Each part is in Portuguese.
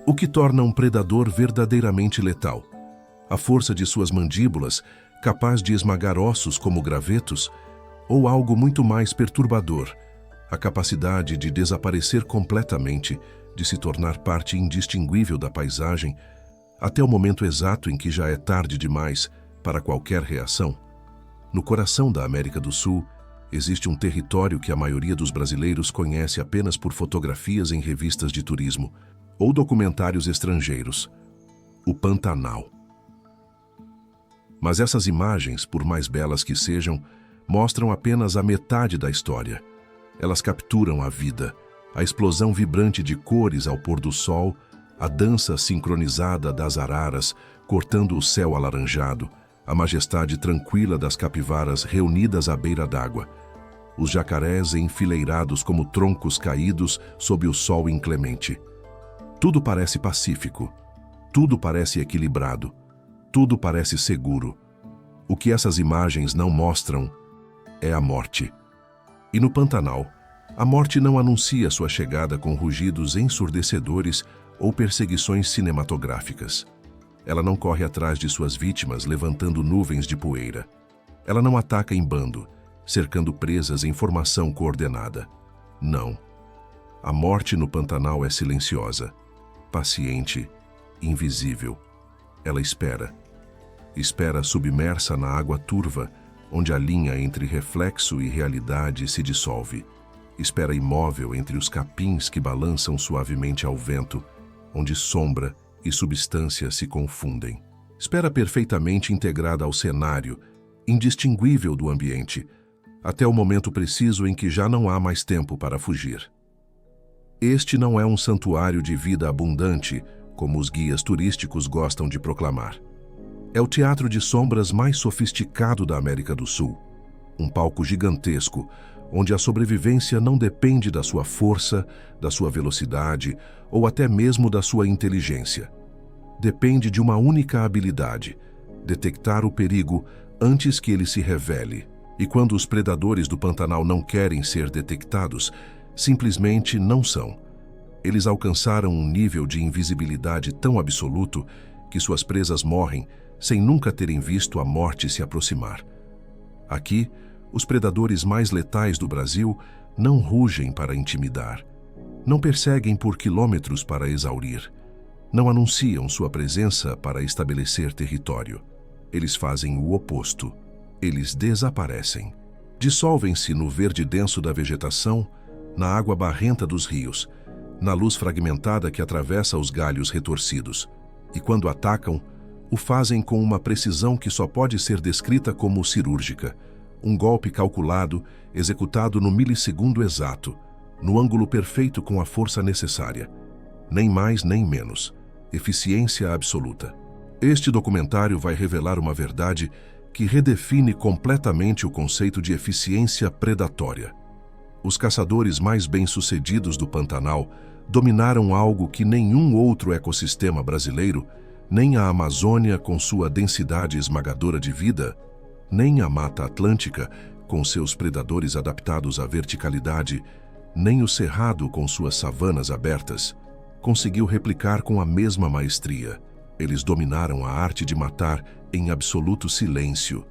O que torna um predador verdadeiramente letal? A força de suas mandíbulas, capaz de esmagar ossos como gravetos, ou algo muito mais perturbador, a capacidade de desaparecer completamente, de se tornar parte indistinguível da paisagem, até o momento exato em que já é tarde demais para qualquer reação? No coração da América do Sul, existe um território que a maioria dos brasileiros conhece apenas por fotografias em revistas de turismo ou documentários estrangeiros: o Pantanal. Mas essas imagens, por mais belas que sejam, mostram apenas a metade da história. Elas capturam a vida, a explosão vibrante de cores ao pôr do sol, a dança sincronizada das araras cortando o céu alaranjado, a majestade tranquila das capivaras reunidas à beira d'água, os jacarés enfileirados como troncos caídos sob o sol inclemente. Tudo parece pacífico, tudo parece equilibrado, tudo parece seguro. O que essas imagens não mostram é a morte. E no Pantanal, a morte não anuncia sua chegada com rugidos ensurdecedores ou perseguições cinematográficas. Ela não corre atrás de suas vítimas levantando nuvens de poeira. Ela não ataca em bando, cercando presas em formação coordenada. Não. A morte no Pantanal é silenciosa, paciente, invisível. Ela espera. Espera submersa na água turva, onde a linha entre reflexo e realidade se dissolve. Espera imóvel entre os capins que balançam suavemente ao vento, onde sombra e substância se confundem. Espera perfeitamente integrada ao cenário, indistinguível do ambiente, até o momento preciso em que já não há mais tempo para fugir. Este não é um santuário de vida abundante, como os guias turísticos gostam de proclamar. É o teatro de sombras mais sofisticado da América do Sul. Um palco gigantesco, onde a sobrevivência não depende da sua força, da sua velocidade ou até mesmo da sua inteligência. Depende de uma única habilidade: detectar o perigo antes que ele se revele. E quando os predadores do Pantanal não querem ser detectados, simplesmente não são. Eles alcançaram um nível de invisibilidade tão absoluto que suas presas morrem sem nunca terem visto a morte se aproximar. Aqui, os predadores mais letais do Brasil não rugem para intimidar, não perseguem por quilômetros para exaurir, não anunciam sua presença para estabelecer território. Eles fazem o oposto. Eles desaparecem. Dissolvem-se no verde denso da vegetação, na água barrenta dos rios, na luz fragmentada que atravessa os galhos retorcidos. E quando atacam, o fazem com uma precisão que só pode ser descrita como cirúrgica. Um golpe calculado, executado no milissegundo exato, no ângulo perfeito com a força necessária. Nem mais nem menos. Eficiência absoluta. Este documentário vai revelar uma verdade que redefine completamente o conceito de eficiência predatória. Os caçadores mais bem-sucedidos do Pantanal dominaram algo que nenhum outro ecossistema brasileiro, nem a Amazônia com sua densidade esmagadora de vida, nem a Mata Atlântica com seus predadores adaptados à verticalidade, nem o Cerrado com suas savanas abertas, conseguiu replicar com a mesma maestria. Eles dominaram a arte de matar em absoluto silêncio,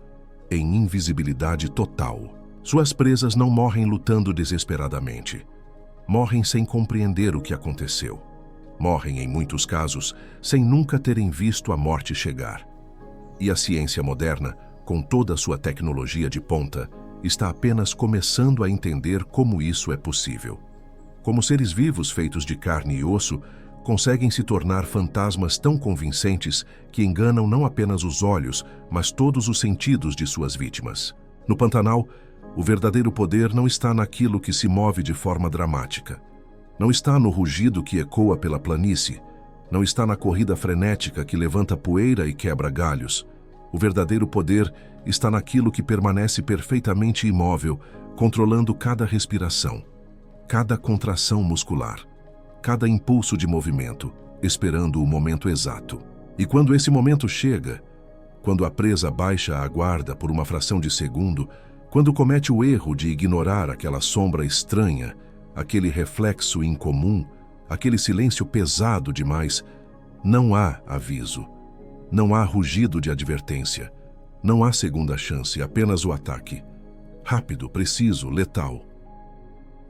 em invisibilidade total. Suas presas não morrem lutando desesperadamente. Morrem sem compreender o que aconteceu. Morrem, em muitos casos, sem nunca terem visto a morte chegar. E a ciência moderna, com toda a sua tecnologia de ponta, está apenas começando a entender como isso é possível. Como seres vivos feitos de carne e osso, conseguem se tornar fantasmas tão convincentes que enganam não apenas os olhos, mas todos os sentidos de suas vítimas. No Pantanal, o verdadeiro poder não está naquilo que se move de forma dramática. Não está no rugido que ecoa pela planície. Não está na corrida frenética que levanta poeira e quebra galhos. O verdadeiro poder está naquilo que permanece perfeitamente imóvel, controlando cada respiração, cada contração muscular, cada impulso de movimento, esperando o momento exato. E quando esse momento chega, quando a presa baixa a guarda por uma fração de segundo, quando comete o erro de ignorar aquela sombra estranha, aquele reflexo incomum, aquele silêncio pesado demais, não há aviso. Não há rugido de advertência. Não há segunda chance, apenas o ataque. Rápido, preciso, letal.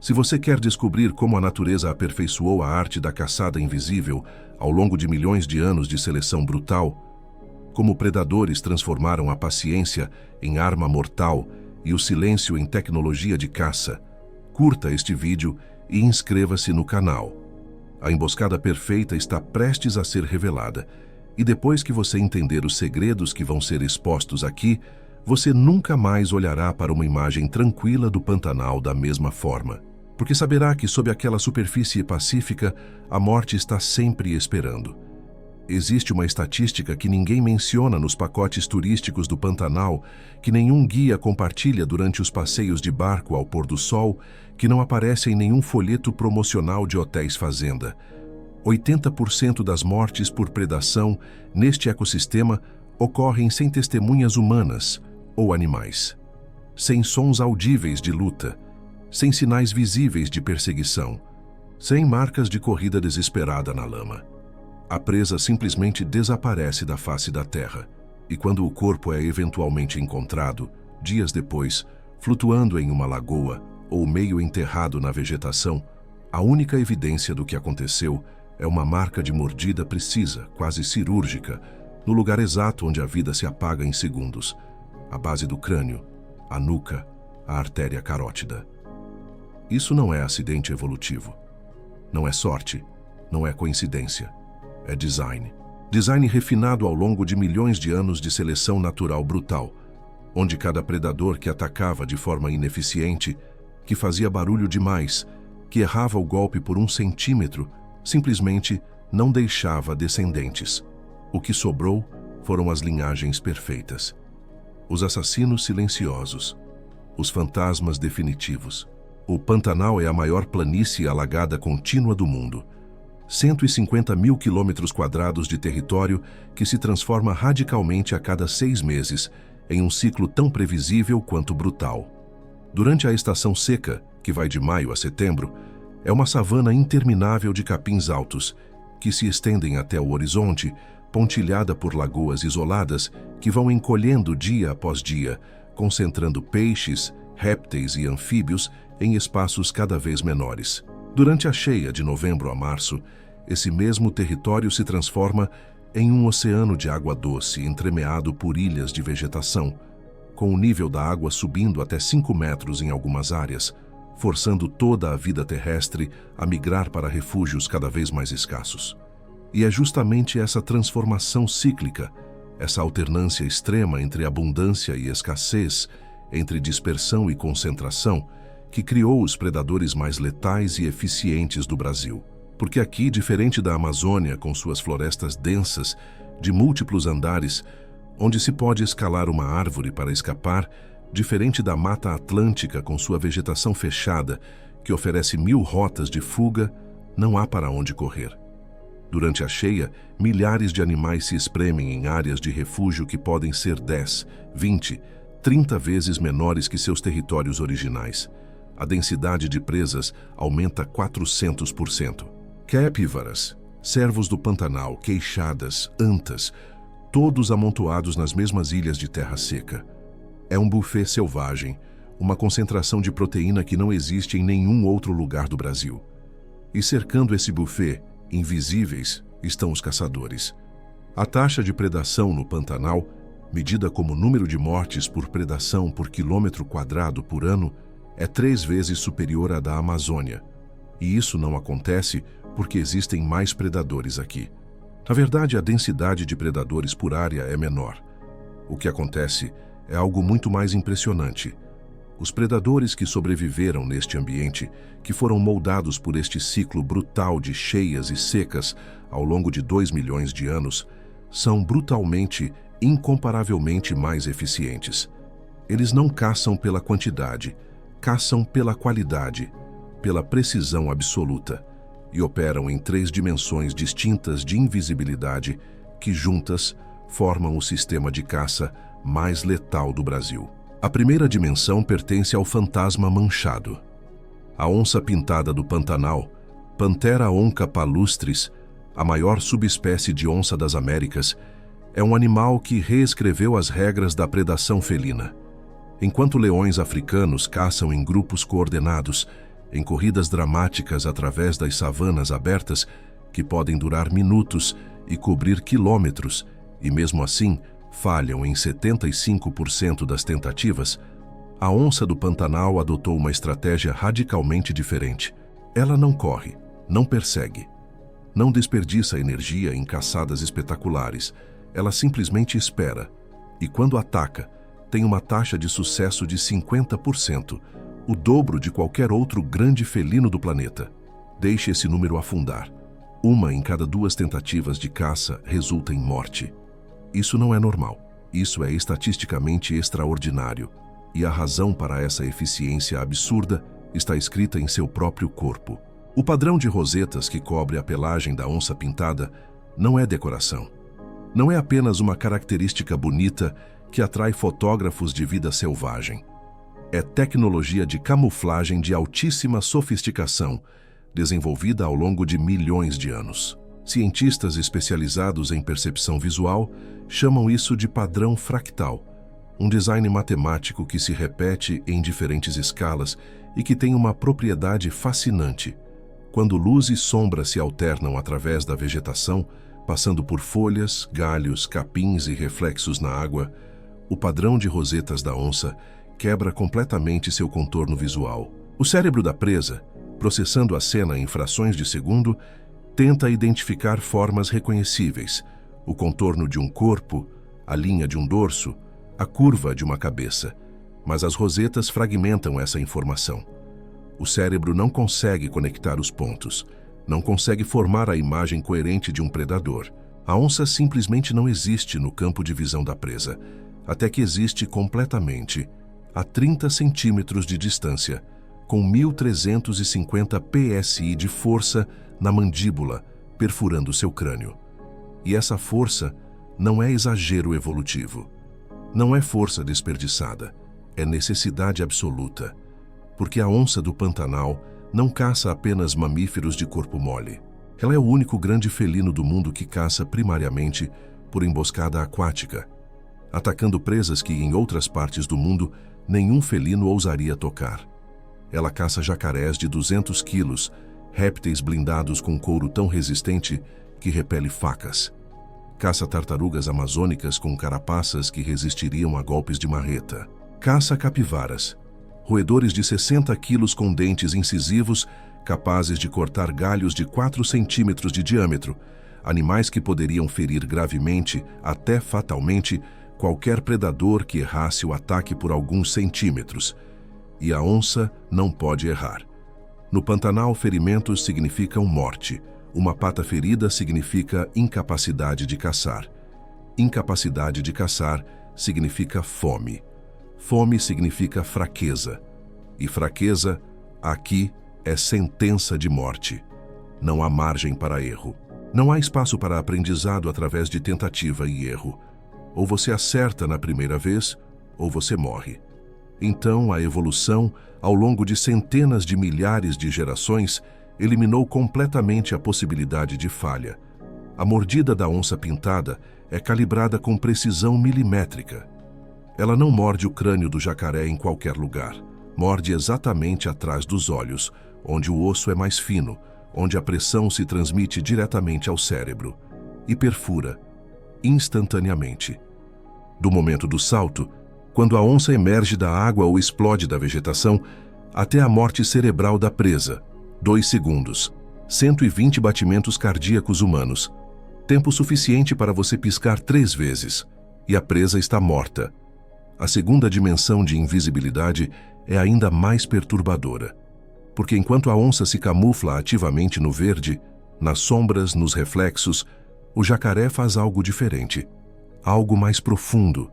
Se você quer descobrir como a natureza aperfeiçoou a arte da caçada invisível ao longo de milhões de anos de seleção brutal, como predadores transformaram a paciência em arma mortal e o silêncio em tecnologia de caça, curta este vídeo e inscreva-se no canal. A emboscada perfeita está prestes a ser revelada, e depois que você entender os segredos que vão ser expostos aqui, você nunca mais olhará para uma imagem tranquila do Pantanal da mesma forma, porque saberá que sob aquela superfície pacífica, a morte está sempre esperando. Existe uma estatística que ninguém menciona nos pacotes turísticos do Pantanal, que nenhum guia compartilha durante os passeios de barco ao pôr do sol, que não aparece em nenhum folheto promocional de hotéis fazenda. 80% das mortes por predação neste ecossistema ocorrem sem testemunhas humanas ou animais, sem sons audíveis de luta, sem sinais visíveis de perseguição, sem marcas de corrida desesperada na lama. A presa simplesmente desaparece da face da terra, e quando o corpo é eventualmente encontrado, dias depois, flutuando em uma lagoa ou meio enterrado na vegetação, a única evidência do que aconteceu é uma marca de mordida precisa, quase cirúrgica, no lugar exato onde a vida se apaga em segundos, a base do crânio, a nuca, a artéria carótida. Isso não é acidente evolutivo. Não é sorte, não é coincidência. É design. Design refinado ao longo de milhões de anos de seleção natural brutal, onde cada predador que atacava de forma ineficiente, que fazia barulho demais, que errava o golpe por 1 centímetro, simplesmente não deixava descendentes. O que sobrou foram as linhagens perfeitas. Os assassinos silenciosos. Os fantasmas definitivos. O Pantanal é a maior planície alagada contínua do mundo. 150 mil quilômetros quadrados de território que se transforma radicalmente a cada 6 meses em um ciclo tão previsível quanto brutal. Durante a estação seca, que vai de maio a setembro, é uma savana interminável de capins altos, que se estendem até o horizonte, pontilhada por lagoas isoladas que vão encolhendo dia após dia, concentrando peixes, répteis e anfíbios em espaços cada vez menores. Durante a cheia de novembro a março, esse mesmo território se transforma em um oceano de água doce entremeado por ilhas de vegetação, com o nível da água subindo até 5 metros em algumas áreas, forçando toda a vida terrestre a migrar para refúgios cada vez mais escassos. E é justamente essa transformação cíclica, essa alternância extrema entre abundância e escassez, entre dispersão e concentração, que criou os predadores mais letais e eficientes do Brasil. Porque aqui, diferente da Amazônia, com suas florestas densas, de múltiplos andares, onde se pode escalar uma árvore para escapar, diferente da Mata Atlântica, com sua vegetação fechada, que oferece 1000 rotas de fuga, não há para onde correr. Durante a cheia, milhares de animais se espremem em áreas de refúgio que podem ser 10, 20, 30 vezes menores que seus territórios originais. A densidade de presas aumenta 400%. Capívaras, cervos do Pantanal, queixadas, antas, todos amontoados nas mesmas ilhas de terra seca. É um buffet selvagem, uma concentração de proteína que não existe em nenhum outro lugar do Brasil. E cercando esse buffet, invisíveis, estão os caçadores. A taxa de predação no Pantanal, medida como número de mortes por predação por quilômetro quadrado por ano, é 3 vezes superior à da Amazônia. E isso não acontece porque existem mais predadores aqui. Na verdade, a densidade de predadores por área é menor. O que acontece é algo muito mais impressionante. Os predadores que sobreviveram neste ambiente, que foram moldados por este ciclo brutal de cheias e secas ao longo de 2 milhões de anos, são brutalmente, incomparavelmente mais eficientes. Eles não caçam pela quantidade, caçam pela qualidade, pela precisão absoluta, e operam em 3 dimensões distintas de invisibilidade que, juntas, formam o sistema de caça mais letal do Brasil. A primeira dimensão pertence ao fantasma manchado. A onça pintada do Pantanal, Panthera onca palustris, a maior subespécie de onça das Américas, é um animal que reescreveu as regras da predação felina. Enquanto leões africanos caçam em grupos coordenados, em corridas dramáticas através das savanas abertas, que podem durar minutos e cobrir quilômetros, e mesmo assim falham em 75% das tentativas, a onça do Pantanal adotou uma estratégia radicalmente diferente. Ela não corre, não persegue, não desperdiça energia em caçadas espetaculares. Ela simplesmente espera, e quando ataca, tem uma taxa de sucesso de 50%, o dobro de qualquer outro grande felino do planeta. Deixe esse número afundar. 1 em cada 2 tentativas de caça resulta em morte. Isso não é normal. Isso é estatisticamente extraordinário. E a razão para essa eficiência absurda está escrita em seu próprio corpo. O padrão de rosetas que cobre a pelagem da onça pintada não é decoração. Não é apenas uma característica bonita que atrai fotógrafos de vida selvagem. É tecnologia de camuflagem de altíssima sofisticação, desenvolvida ao longo de milhões de anos. Cientistas especializados em percepção visual chamam isso de padrão fractal, um design matemático que se repete em diferentes escalas e que tem uma propriedade fascinante. Quando luz e sombra se alternam através da vegetação, passando por folhas, galhos, capins e reflexos na água, o padrão de rosetas da onça quebra completamente seu contorno visual. O cérebro da presa, processando a cena em frações de segundo, tenta identificar formas reconhecíveis, o contorno de um corpo, a linha de um dorso, a curva de uma cabeça, mas as rosetas fragmentam essa informação. O cérebro não consegue conectar os pontos, não consegue formar a imagem coerente de um predador. A onça simplesmente não existe no campo de visão da presa, até que existe completamente, a 30 centímetros de distância, com 1.350 psi de força na mandíbula, perfurando seu crânio. E essa força não é exagero evolutivo. Não é força desperdiçada, é necessidade absoluta. Porque a onça do Pantanal não caça apenas mamíferos de corpo mole. Ela é o único grande felino do mundo que caça primariamente por emboscada aquática, atacando presas que, em outras partes do mundo, nenhum felino ousaria tocar. Ela caça jacarés de 200 quilos, répteis blindados com couro tão resistente que repele facas. Caça tartarugas amazônicas com carapaças que resistiriam a golpes de marreta. Caça capivaras, roedores de 60 quilos com dentes incisivos capazes de cortar galhos de 4 centímetros de diâmetro, animais que poderiam ferir gravemente, até fatalmente, qualquer predador que errasse o ataque por alguns centímetros. E a onça não pode errar. No Pantanal, ferimentos significam morte. Uma pata ferida significa incapacidade de caçar. Incapacidade de caçar significa fome. Fome significa fraqueza. E fraqueza, aqui, é sentença de morte. Não há margem para erro. Não há espaço para aprendizado através de tentativa e erro. Ou você acerta na primeira vez, ou você morre. Então, a evolução, ao longo de centenas de milhares de gerações, eliminou completamente a possibilidade de falha. A mordida da onça pintada é calibrada com precisão milimétrica. Ela não morde o crânio do jacaré em qualquer lugar. Morde exatamente atrás dos olhos, onde o osso é mais fino, onde a pressão se transmite diretamente ao cérebro, e perfura, instantaneamente. Do momento do salto, quando a onça emerge da água ou explode da vegetação, até a morte cerebral da presa, 2 segundos, 120 batimentos cardíacos humanos, tempo suficiente para você piscar 3 vezes, e a presa está morta. A segunda dimensão de invisibilidade é ainda mais perturbadora, porque enquanto a onça se camufla ativamente no verde, nas sombras, nos reflexos, o jacaré faz algo diferente, algo mais profundo.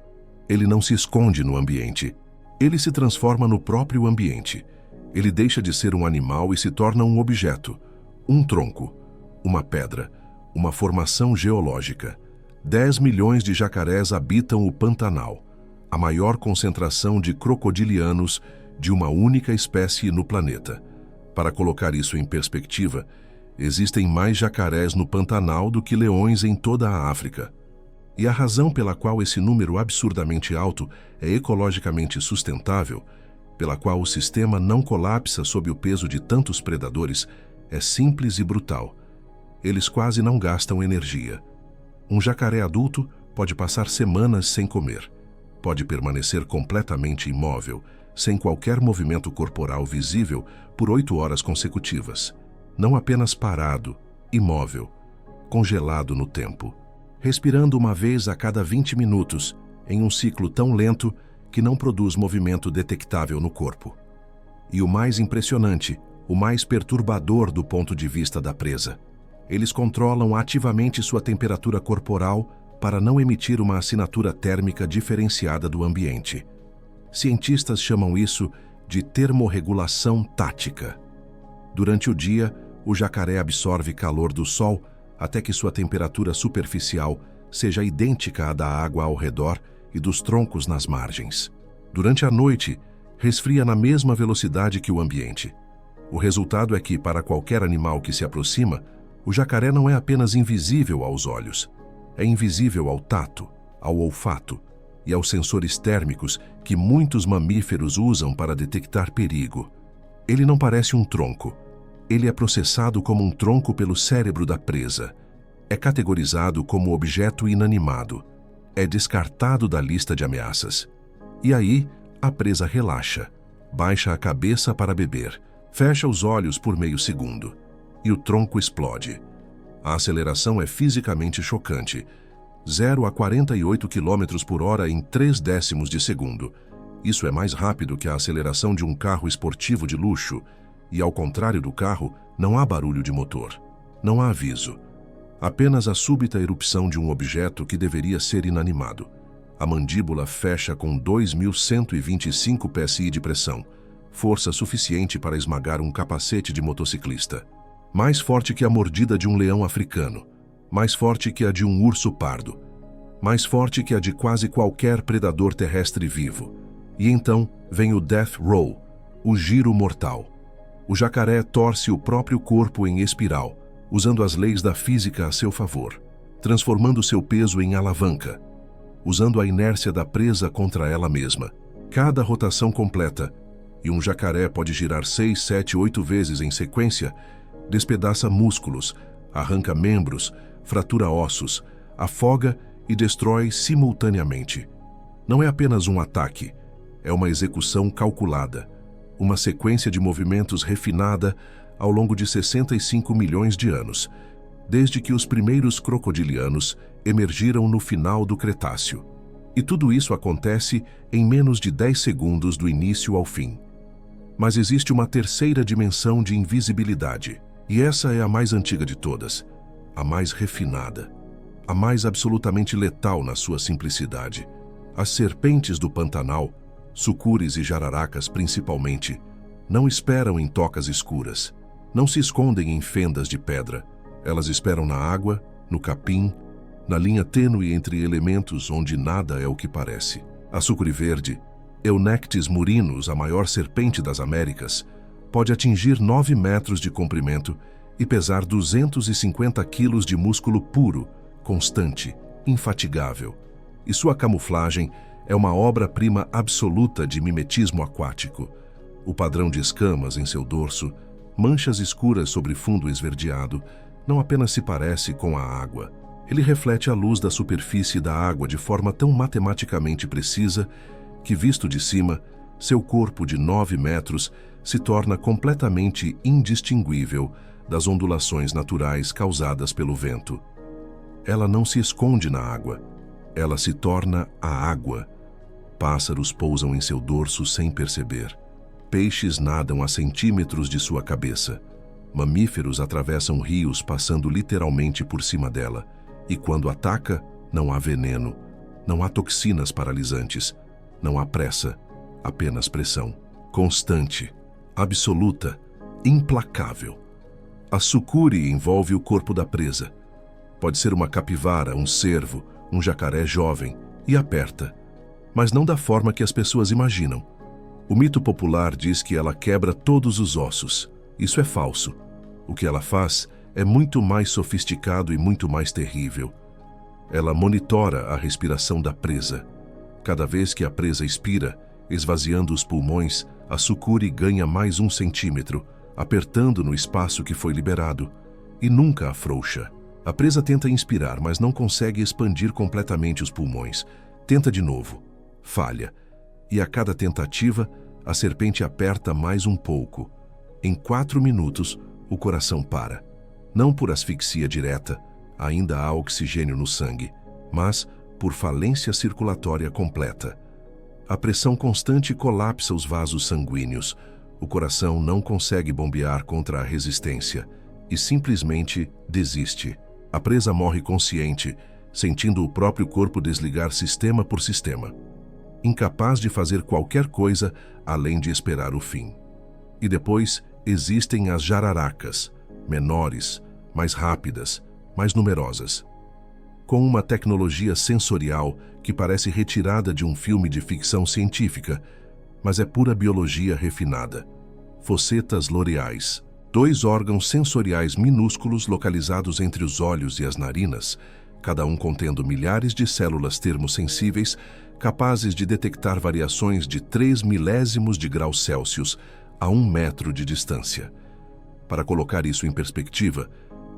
Ele não se esconde no ambiente, ele se transforma no próprio ambiente. Ele deixa de ser um animal e se torna um objeto, um tronco, uma pedra, uma formação geológica. 10 milhões de jacarés habitam o Pantanal, a maior concentração de crocodilianos de uma única espécie no planeta. Para colocar isso em perspectiva, Existem mais jacarés no Pantanal do que leões em toda a África. E a razão pela qual esse número absurdamente alto é ecologicamente sustentável, pela qual o sistema não colapsa sob o peso de tantos predadores, é simples e brutal. Eles quase não gastam energia. Um jacaré adulto pode passar semanas sem comer. Pode permanecer completamente imóvel, sem qualquer movimento corporal visível, por 8 horas consecutivas. Não apenas parado, imóvel, congelado no tempo. Respirando uma vez a cada 20 minutos, em um ciclo tão lento que não produz movimento detectável no corpo. E o mais impressionante, o mais perturbador do ponto de vista da presa. Eles controlam ativamente sua temperatura corporal para não emitir uma assinatura térmica diferenciada do ambiente. Cientistas chamam isso de termorregulação tática. Durante o dia, o jacaré absorve calor do sol até que sua temperatura superficial seja idêntica à da água ao redor e dos troncos nas margens. Durante a noite, resfria na mesma velocidade que o ambiente. O resultado é que, para qualquer animal que se aproxima, o jacaré não é apenas invisível aos olhos, é invisível ao tato, ao olfato e aos sensores térmicos que muitos mamíferos usam para detectar perigo. Ele não parece um tronco. Ele é processado como um tronco pelo cérebro da presa. É categorizado como objeto inanimado. É descartado da lista de ameaças. E aí, a presa relaxa, baixa a cabeça para beber, fecha os olhos por meio segundo. E o tronco explode. A aceleração é fisicamente chocante. 0 a 48 km por hora em 0,3 de segundo. Isso é mais rápido que a aceleração de um carro esportivo de luxo. E ao contrário do carro, não há barulho de motor. Não há aviso. Apenas a súbita erupção de um objeto que deveria ser inanimado. A mandíbula fecha com 2.125 psi de pressão, força suficiente para esmagar um capacete de motociclista. Mais forte que a mordida de um leão africano, mais forte que a de um urso pardo, mais forte que a de quase qualquer predador terrestre vivo. E então vem o death roll, o giro mortal. O jacaré torce o próprio corpo em espiral, usando as leis da física a seu favor, transformando seu peso em alavanca, usando a inércia da presa contra ela mesma. Cada rotação completa, e um jacaré pode girar 6, 7, 8 vezes em sequência, despedaça músculos, arranca membros, fratura ossos, afoga e destrói simultaneamente. Não é apenas um ataque, é uma execução calculada, uma sequência de movimentos refinada ao longo de 65 milhões de anos, desde que os primeiros crocodilianos emergiram no final do Cretáceo. E tudo isso acontece em menos de 10 segundos do início ao fim. Mas existe uma terceira dimensão de invisibilidade, e essa é a mais antiga de todas, a mais refinada, a mais absolutamente letal na sua simplicidade. As serpentes do Pantanal, sucures e jararacas principalmente, não esperam em tocas escuras, não se escondem em fendas de pedra. Elas esperam na água, no capim, na linha tênue entre elementos onde nada é o que parece. A sucuri verde, Eunectes murinus, a maior serpente das Américas, pode atingir 9 metros de comprimento e pesar 250 quilos de músculo puro, constante, infatigável. E sua camuflagem é uma obra-prima absoluta de mimetismo aquático. O padrão de escamas em seu dorso, manchas escuras sobre fundo esverdeado, não apenas se parece com a água. Ele reflete a luz da superfície da água de forma tão matematicamente precisa que, visto de cima, seu corpo de 9 metros se torna completamente indistinguível das ondulações naturais causadas pelo vento. Ela não se esconde na água, ela se torna a água. Pássaros pousam em seu dorso sem perceber. Peixes nadam a centímetros de sua cabeça. Mamíferos atravessam rios passando literalmente por cima dela. E quando ataca, não há veneno, não há toxinas paralisantes, não há pressa, apenas pressão. Constante, absoluta, implacável. A sucuri envolve o corpo da presa. Pode ser uma capivara, um cervo, um jacaré jovem, e aperta, mas não da forma que as pessoas imaginam. O mito popular diz que ela quebra todos os ossos. Isso é falso. O que ela faz é muito mais sofisticado e muito mais terrível. Ela monitora a respiração da presa. Cada vez que a presa expira, esvaziando os pulmões, a sucuri ganha mais 1 centímetro, apertando no espaço que foi liberado, e nunca afrouxa. A presa tenta inspirar, mas não consegue expandir completamente os pulmões. Tenta de novo. Falha. E a cada tentativa, a serpente aperta mais um pouco. Em 4 minutos, o coração para. Não por asfixia direta, ainda há oxigênio no sangue, mas por falência circulatória completa. A pressão constante colapsa os vasos sanguíneos. O coração não consegue bombear contra a resistência e simplesmente desiste. A presa morre consciente, sentindo o próprio corpo desligar sistema por sistema, incapaz de fazer qualquer coisa além de esperar o fim. E depois existem as jararacas, menores, mais rápidas, mais numerosas. Com uma tecnologia sensorial que parece retirada de um filme de ficção científica, mas é pura biologia refinada. Focetas loreais, 2 órgãos sensoriais minúsculos localizados entre os olhos e as narinas, cada um contendo milhares de células termosensíveis capazes de detectar variações de 3 milésimos de grau Celsius a 1 metro de distância. Para colocar isso em perspectiva,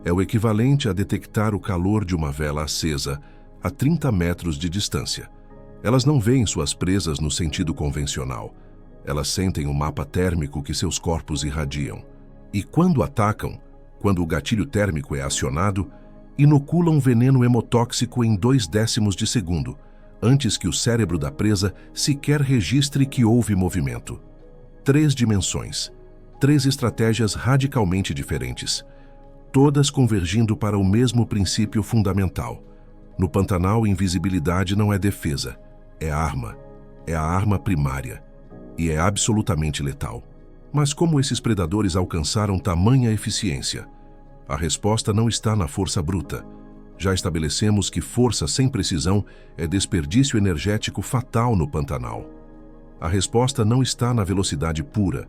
é o equivalente a detectar o calor de uma vela acesa a 30 metros de distância. Elas não veem suas presas no sentido convencional. Elas sentem o mapa térmico que seus corpos irradiam. E quando atacam, quando o gatilho térmico é acionado, inoculam veneno hemotóxico em 0,2 de segundo, antes que o cérebro da presa sequer registre que houve movimento. 3 dimensões, 3 estratégias radicalmente diferentes, todas convergindo para o mesmo princípio fundamental. No Pantanal, invisibilidade não é defesa, é arma. É a arma primária. E é absolutamente letal. Mas como esses predadores alcançaram tamanha eficiência? A resposta não está na força bruta. Já estabelecemos que força sem precisão é desperdício energético fatal no Pantanal. A resposta não está na velocidade pura,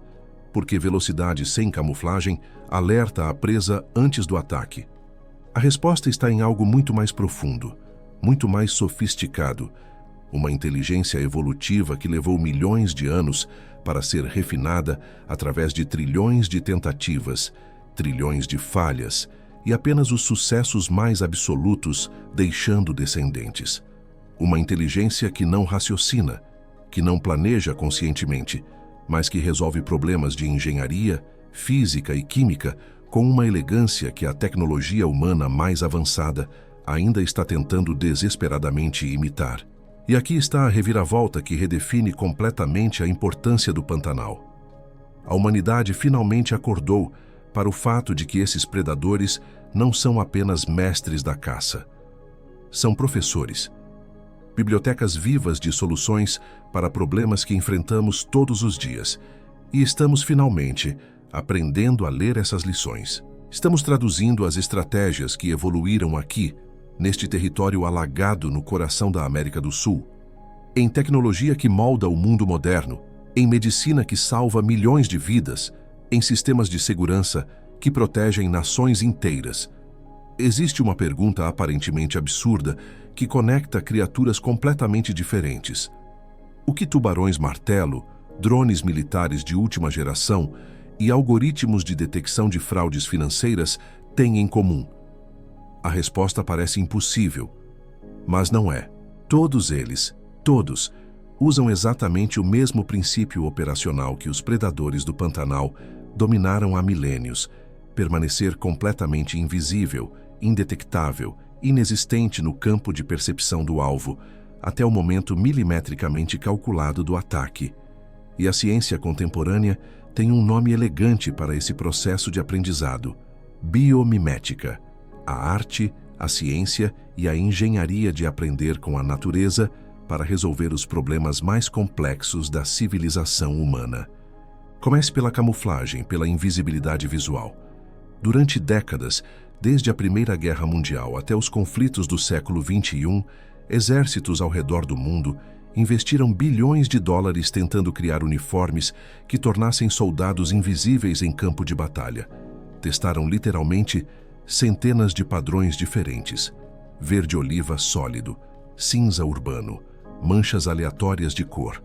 porque velocidade sem camuflagem alerta a presa antes do ataque. A resposta está em algo muito mais profundo, muito mais sofisticado, uma inteligência evolutiva que levou milhões de anos para ser refinada através de trilhões de tentativas, trilhões de falhas e apenas os sucessos mais absolutos deixando descendentes. Uma inteligência que não raciocina, que não planeja conscientemente, mas que resolve problemas de engenharia, física e química com uma elegância que a tecnologia humana mais avançada ainda está tentando desesperadamente imitar. E aqui está a reviravolta que redefine completamente a importância do Pantanal. A humanidade finalmente acordou para o fato de que esses predadores não são apenas mestres da caça. São professores, bibliotecas vivas de soluções para problemas que enfrentamos todos os dias. E estamos finalmente aprendendo a ler essas lições. Estamos traduzindo as estratégias que evoluíram aqui, neste território alagado no coração da América do Sul, em tecnologia que molda o mundo moderno, em medicina que salva milhões de vidas, em sistemas de segurança que protegem nações inteiras. Existe uma pergunta aparentemente absurda que conecta criaturas completamente diferentes. O que tubarões-martelo, drones militares de última geração e algoritmos de detecção de fraudes financeiras têm em comum? A resposta parece impossível, mas não é. Todos eles, todos, usam exatamente o mesmo princípio operacional que os predadores do Pantanal dominaram há milênios: permanecer completamente invisível, indetectável, inexistente no campo de percepção do alvo, até o momento milimetricamente calculado do ataque. E a ciência contemporânea tem um nome elegante para esse processo de aprendizado: biomimética. A arte, a ciência e a engenharia de aprender com a natureza para resolver os problemas mais complexos da civilização humana. Comece pela camuflagem, pela invisibilidade visual. Durante décadas, desde a Primeira Guerra Mundial até os conflitos do século XXI, exércitos ao redor do mundo investiram bilhões de dólares tentando criar uniformes que tornassem soldados invisíveis em campo de batalha. Testaram literalmente centenas de padrões diferentes: verde-oliva sólido, cinza urbano, manchas aleatórias de cor,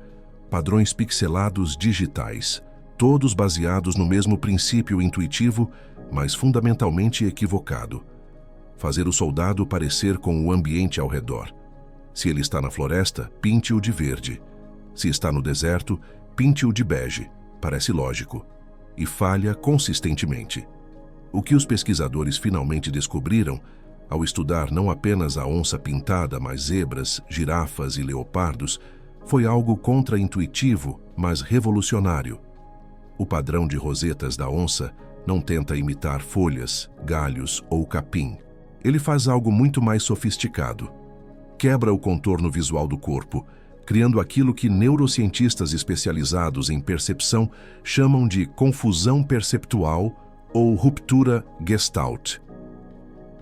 padrões pixelados digitais, todos baseados no mesmo princípio intuitivo, mas fundamentalmente equivocado: fazer o soldado parecer com o ambiente ao redor. Se ele está na floresta, pinte-o de verde. Se está no deserto, pinte-o de bege. Parece lógico. E falha consistentemente. O que os pesquisadores finalmente descobriram, ao estudar não apenas a onça pintada, mas zebras, girafas e leopardos, foi algo contra-intuitivo, mas revolucionário. O padrão de rosetas da onça não tenta imitar folhas, galhos ou capim. Ele faz algo muito mais sofisticado. Quebra o contorno visual do corpo, criando aquilo que neurocientistas especializados em percepção chamam de confusão perceptual ou ruptura gestalt.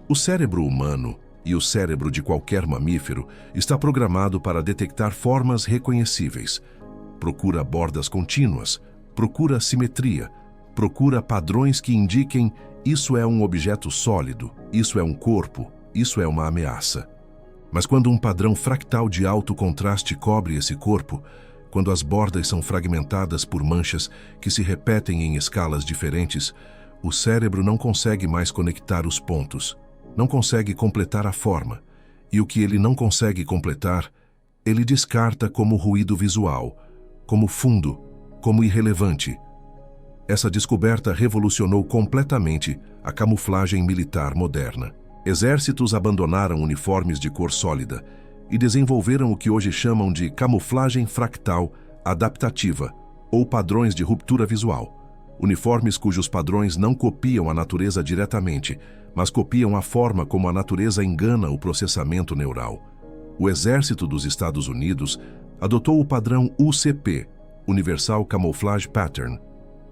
O cérebro humano e o cérebro de qualquer mamífero está programado para detectar formas reconhecíveis. Procura bordas contínuas, procura simetria, procura padrões que indiquem: isso é um objeto sólido, isso é um corpo, isso é uma ameaça. Mas quando um padrão fractal de alto contraste cobre esse corpo, quando as bordas são fragmentadas por manchas que se repetem em escalas diferentes, o cérebro não consegue mais conectar os pontos, não consegue completar a forma, e o que ele não consegue completar, ele descarta como ruído visual, como fundo, como irrelevante. Essa descoberta revolucionou completamente a camuflagem militar moderna. Exércitos abandonaram uniformes de cor sólida e desenvolveram o que hoje chamam de camuflagem fractal adaptativa, ou padrões de ruptura visual. Uniformes cujos padrões não copiam a natureza diretamente, mas copiam a forma como a natureza engana o processamento neural. O Exército dos Estados Unidos adotou o padrão UCP, Universal Camouflage Pattern.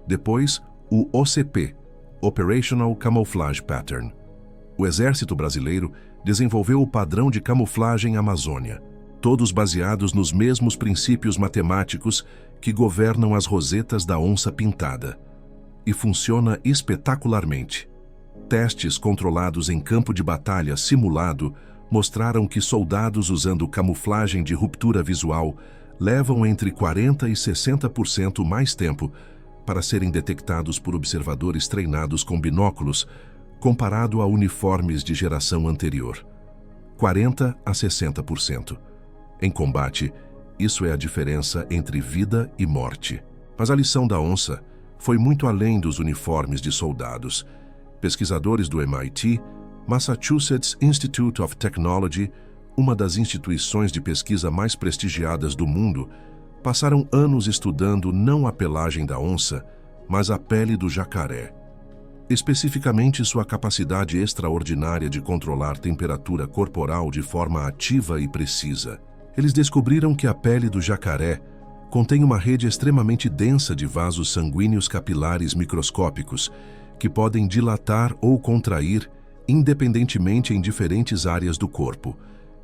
Depois, o OCP, Operational Camouflage Pattern. O Exército Brasileiro desenvolveu o padrão de camuflagem Amazônia, todos baseados nos mesmos princípios matemáticos que governam as rosetas da onça pintada. E funciona espetacularmente. Testes controlados em campo de batalha simulado mostraram que soldados usando camuflagem de ruptura visual levam entre 40% e 60% mais tempo para serem detectados por observadores treinados com binóculos, comparado a uniformes de geração anterior. 40% a 60%. Em combate, isso é a diferença entre vida e morte. Mas a lição da onça foi muito além dos uniformes de soldados. Pesquisadores do MIT, Massachusetts Institute of Technology, uma das instituições de pesquisa mais prestigiadas do mundo, passaram anos estudando não a pelagem da onça, mas a pele do jacaré. Especificamente sua capacidade extraordinária de controlar temperatura corporal de forma ativa e precisa. Eles descobriram que a pele do jacaré contém uma rede extremamente densa de vasos sanguíneos capilares microscópicos que podem dilatar ou contrair independentemente em diferentes áreas do corpo,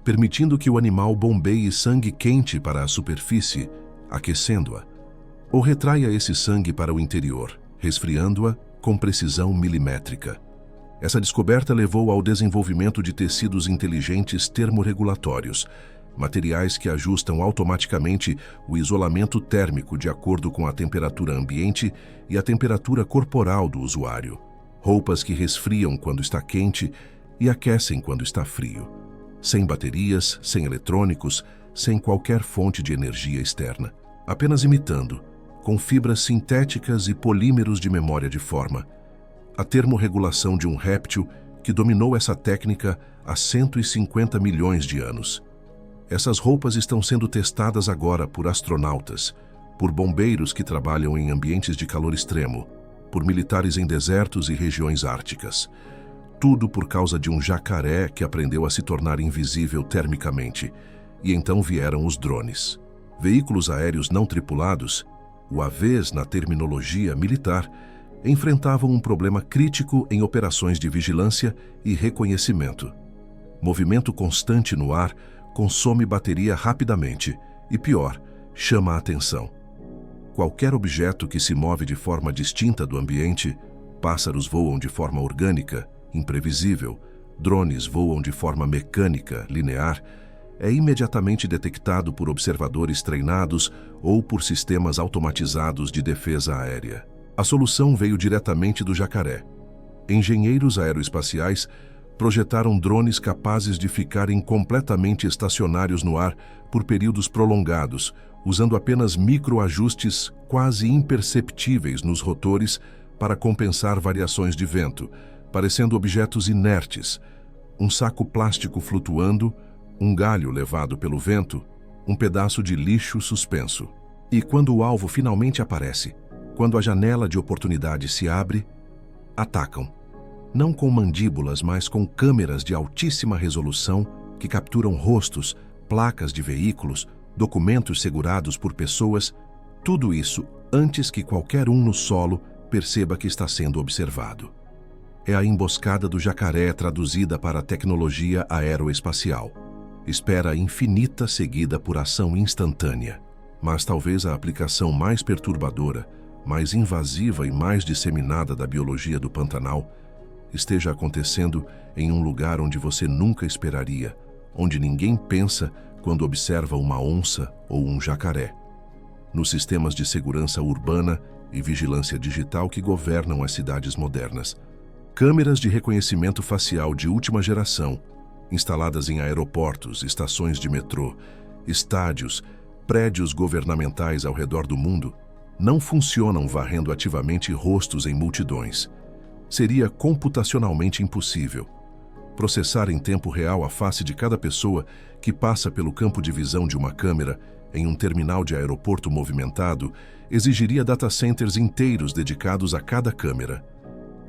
permitindo que o animal bombeie sangue quente para a superfície, aquecendo-a, ou retraia esse sangue para o interior, resfriando-a com precisão milimétrica. Essa descoberta levou ao desenvolvimento de tecidos inteligentes termorregulatórios, materiais que ajustam automaticamente o isolamento térmico de acordo com a temperatura ambiente e a temperatura corporal do usuário. Roupas que resfriam quando está quente e aquecem quando está frio. Sem baterias, sem eletrônicos, sem qualquer fonte de energia externa. Apenas imitando, com fibras sintéticas e polímeros de memória de forma, a termorregulação de um réptil que dominou essa técnica há 150 milhões de anos. Essas roupas estão sendo testadas agora por astronautas, por bombeiros que trabalham em ambientes de calor extremo, por militares em desertos e regiões árticas. Tudo por causa de um jacaré que aprendeu a se tornar invisível termicamente. E então vieram os drones. Veículos aéreos não tripulados, UAVs na terminologia militar, enfrentavam um problema crítico em operações de vigilância e reconhecimento. Movimento constante no ar consome bateria rapidamente e, pior, chama a atenção. Qualquer objeto que se move de forma distinta do ambiente, pássaros voam de forma orgânica, imprevisível, drones voam de forma mecânica, linear, é imediatamente detectado por observadores treinados ou por sistemas automatizados de defesa aérea. A solução veio diretamente do Jacaré. Engenheiros aeroespaciais projetaram drones capazes de ficarem completamente estacionários no ar por períodos prolongados, usando apenas microajustes quase imperceptíveis nos rotores para compensar variações de vento, parecendo objetos inertes, um saco plástico flutuando, um galho levado pelo vento, um pedaço de lixo suspenso. E quando o alvo finalmente aparece, quando a janela de oportunidade se abre, atacam. Não com mandíbulas, mas com câmeras de altíssima resolução que capturam rostos, placas de veículos, documentos segurados por pessoas, tudo isso antes que qualquer um no solo perceba que está sendo observado. É a emboscada do Jacaré traduzida para a tecnologia aeroespacial. Espera infinita seguida por ação instantânea. Mas talvez a aplicação mais perturbadora, mais invasiva e mais disseminada da biologia do Pantanal esteja acontecendo em um lugar onde você nunca esperaria, onde ninguém pensa quando observa uma onça ou um jacaré. Nos sistemas de segurança urbana e vigilância digital que governam as cidades modernas. Câmeras de reconhecimento facial de última geração, instaladas em aeroportos, estações de metrô, estádios, prédios governamentais ao redor do mundo, não funcionam varrendo ativamente rostos em multidões. Seria computacionalmente impossível. Processar em tempo real a face de cada pessoa que passa pelo campo de visão de uma câmera em um terminal de aeroporto movimentado exigiria data centers inteiros dedicados a cada câmera.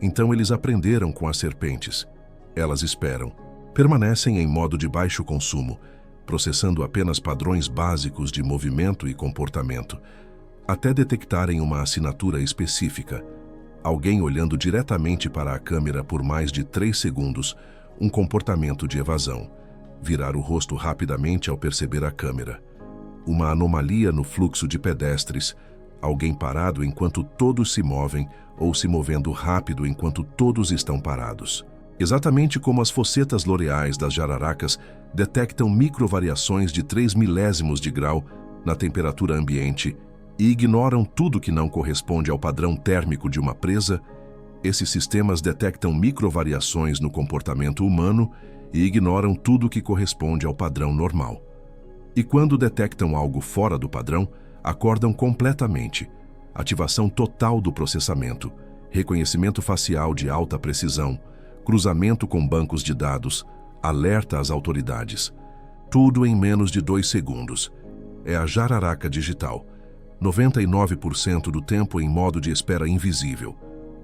Então eles aprenderam com as serpentes. Elas esperam. Permanecem em modo de baixo consumo, processando apenas padrões básicos de movimento e comportamento, até detectarem uma assinatura específica. Alguém olhando diretamente para a câmera por mais de 3 segundos, um comportamento de evasão. Virar o rosto rapidamente ao perceber a câmera. Uma anomalia no fluxo de pedestres. Alguém parado enquanto todos se movem ou se movendo rápido enquanto todos estão parados. Exatamente como as fossetas loreais das jararacas detectam microvariações de 3 milésimos de grau na temperatura ambiente e ignoram tudo que não corresponde ao padrão térmico de uma presa, esses sistemas detectam microvariações no comportamento humano e ignoram tudo que corresponde ao padrão normal. E quando detectam algo fora do padrão, acordam completamente. Ativação total do processamento, reconhecimento facial de alta precisão, cruzamento com bancos de dados, alerta às autoridades. Tudo em menos de 2 segundos. É a jararaca digital. 99% do tempo em modo de espera invisível.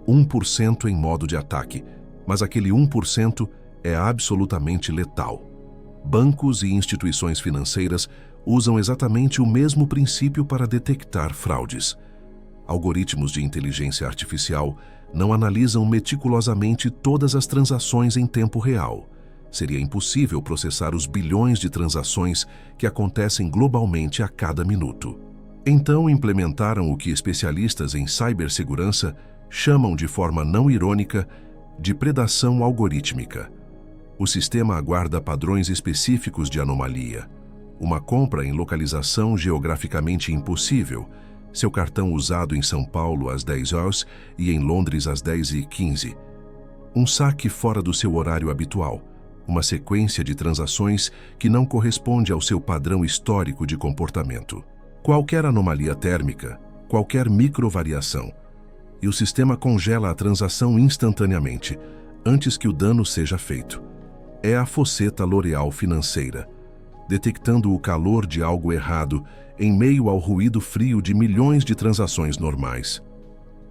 1% em modo de ataque, mas aquele 1% é absolutamente letal. Bancos e instituições financeiras usam exatamente o mesmo princípio para detectar fraudes. Algoritmos de inteligência artificial não analisam meticulosamente todas as transações em tempo real. Seria impossível processar os bilhões de transações que acontecem globalmente a cada minuto. Então implementaram o que especialistas em cibersegurança chamam de forma não irônica de predação algorítmica. O sistema aguarda padrões específicos de anomalia. Uma compra em localização geograficamente impossível, seu cartão usado em São Paulo às 10 horas e em Londres às 10h15. Um saque fora do seu horário habitual, uma sequência de transações que não corresponde ao seu padrão histórico de comportamento. Qualquer anomalia térmica, qualquer microvariação, e o sistema congela a transação instantaneamente, antes que o dano seja feito. É a fosseta L'Oréal financeira, detectando o calor de algo errado em meio ao ruído frio de milhões de transações normais.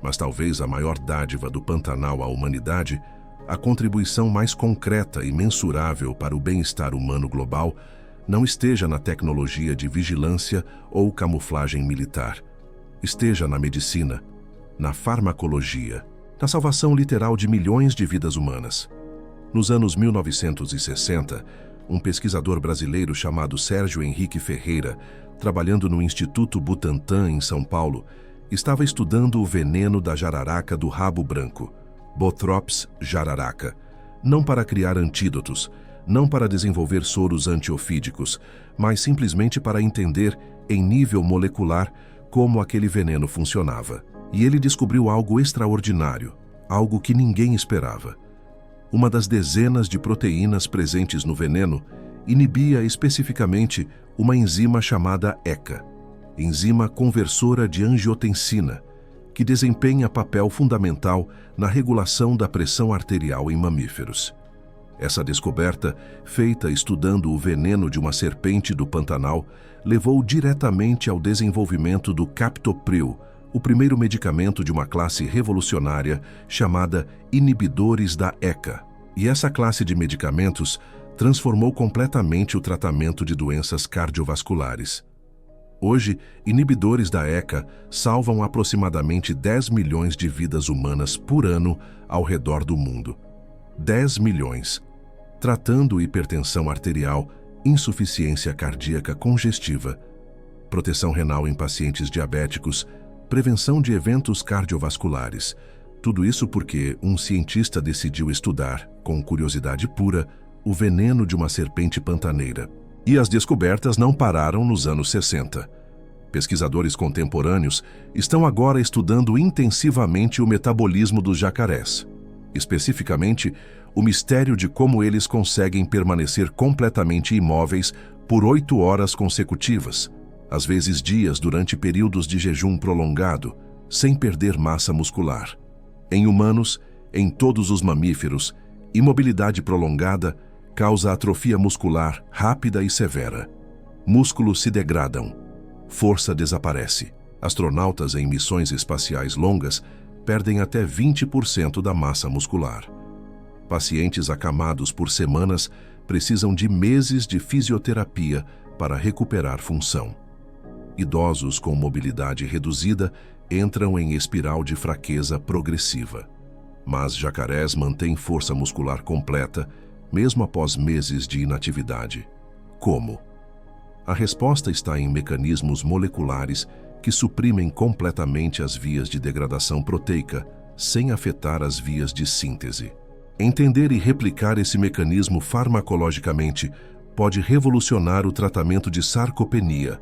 Mas talvez a maior dádiva do Pantanal à humanidade, a contribuição mais concreta e mensurável para o bem-estar humano global, não esteja na tecnologia de vigilância ou camuflagem militar. Esteja na medicina, na farmacologia, na salvação literal de milhões de vidas humanas. Nos anos 1960, um pesquisador brasileiro chamado Sérgio Henrique Ferreira, trabalhando no Instituto Butantan, em São Paulo, estava estudando o veneno da jararaca do rabo branco, Bothrops jararaca, não para criar antídotos, não para desenvolver soros antiofídicos, mas simplesmente para entender, em nível molecular, como aquele veneno funcionava. E ele descobriu algo extraordinário, algo que ninguém esperava. Uma das dezenas de proteínas presentes no veneno inibia especificamente uma enzima chamada ECA, enzima conversora de angiotensina, que desempenha papel fundamental na regulação da pressão arterial em mamíferos. Essa descoberta, feita estudando o veneno de uma serpente do Pantanal, levou diretamente ao desenvolvimento do Captopril, o primeiro medicamento de uma classe revolucionária chamada inibidores da ECA. E essa classe de medicamentos transformou completamente o tratamento de doenças cardiovasculares. Hoje, inibidores da ECA salvam aproximadamente 10 milhões de vidas humanas por ano ao redor do mundo. 10 milhões. Tratando hipertensão arterial, insuficiência cardíaca congestiva, proteção renal em pacientes diabéticos, prevenção de eventos cardiovasculares. Tudo isso porque um cientista decidiu estudar, com curiosidade pura, o veneno de uma serpente pantaneira. E as descobertas não pararam nos anos 60. Pesquisadores contemporâneos estão agora estudando intensivamente o metabolismo dos jacarés. Especificamente, o mistério de como eles conseguem permanecer completamente imóveis por 8 horas consecutivas, às vezes dias durante períodos de jejum prolongado, sem perder massa muscular. Em humanos, em todos os mamíferos, imobilidade prolongada causa atrofia muscular rápida e severa. Músculos se degradam. Força desaparece. Astronautas em missões espaciais longas perdem até 20% da massa muscular. Pacientes acamados por semanas precisam de meses de fisioterapia para recuperar função. Idosos com mobilidade reduzida entram em espiral de fraqueza progressiva. Mas jacarés mantêm força muscular completa, mesmo após meses de inatividade. Como? A resposta está em mecanismos moleculares que suprimem completamente as vias de degradação proteica, sem afetar as vias de síntese. Entender e replicar esse mecanismo farmacologicamente pode revolucionar o tratamento de sarcopenia,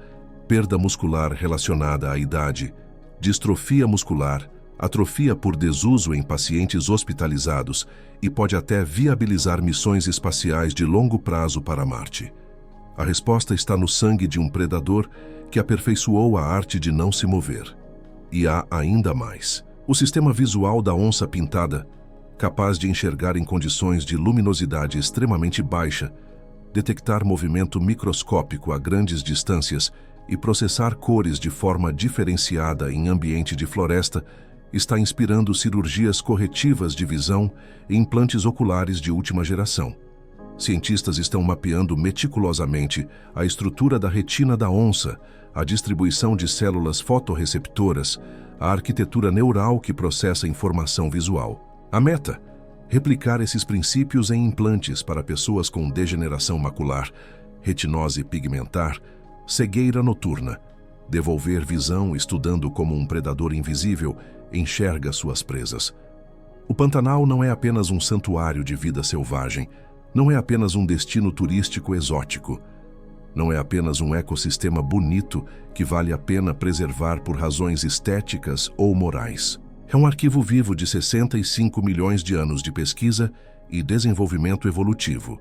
perda muscular relacionada à idade, distrofia muscular, atrofia por desuso em pacientes hospitalizados e pode até viabilizar missões espaciais de longo prazo para Marte. A resposta está no sangue de um predador que aperfeiçoou a arte de não se mover. E há ainda mais. O sistema visual da onça pintada, capaz de enxergar em condições de luminosidade extremamente baixa, detectar movimento microscópico a grandes distâncias e processar cores de forma diferenciada em ambiente de floresta, está inspirando cirurgias corretivas de visão e implantes oculares de última geração. Cientistas estão mapeando meticulosamente a estrutura da retina da onça, a distribuição de células fotorreceptoras, a arquitetura neural que processa informação visual. A meta? Replicar esses princípios em implantes para pessoas com degeneração macular, retinose pigmentar, cegueira noturna, devolver visão estudando como um predador invisível enxerga suas presas. O Pantanal não é apenas um santuário de vida selvagem, não é apenas um destino turístico exótico, não é apenas um ecossistema bonito que vale a pena preservar por razões estéticas ou morais. É um arquivo vivo de 65 milhões de anos de pesquisa e desenvolvimento evolutivo,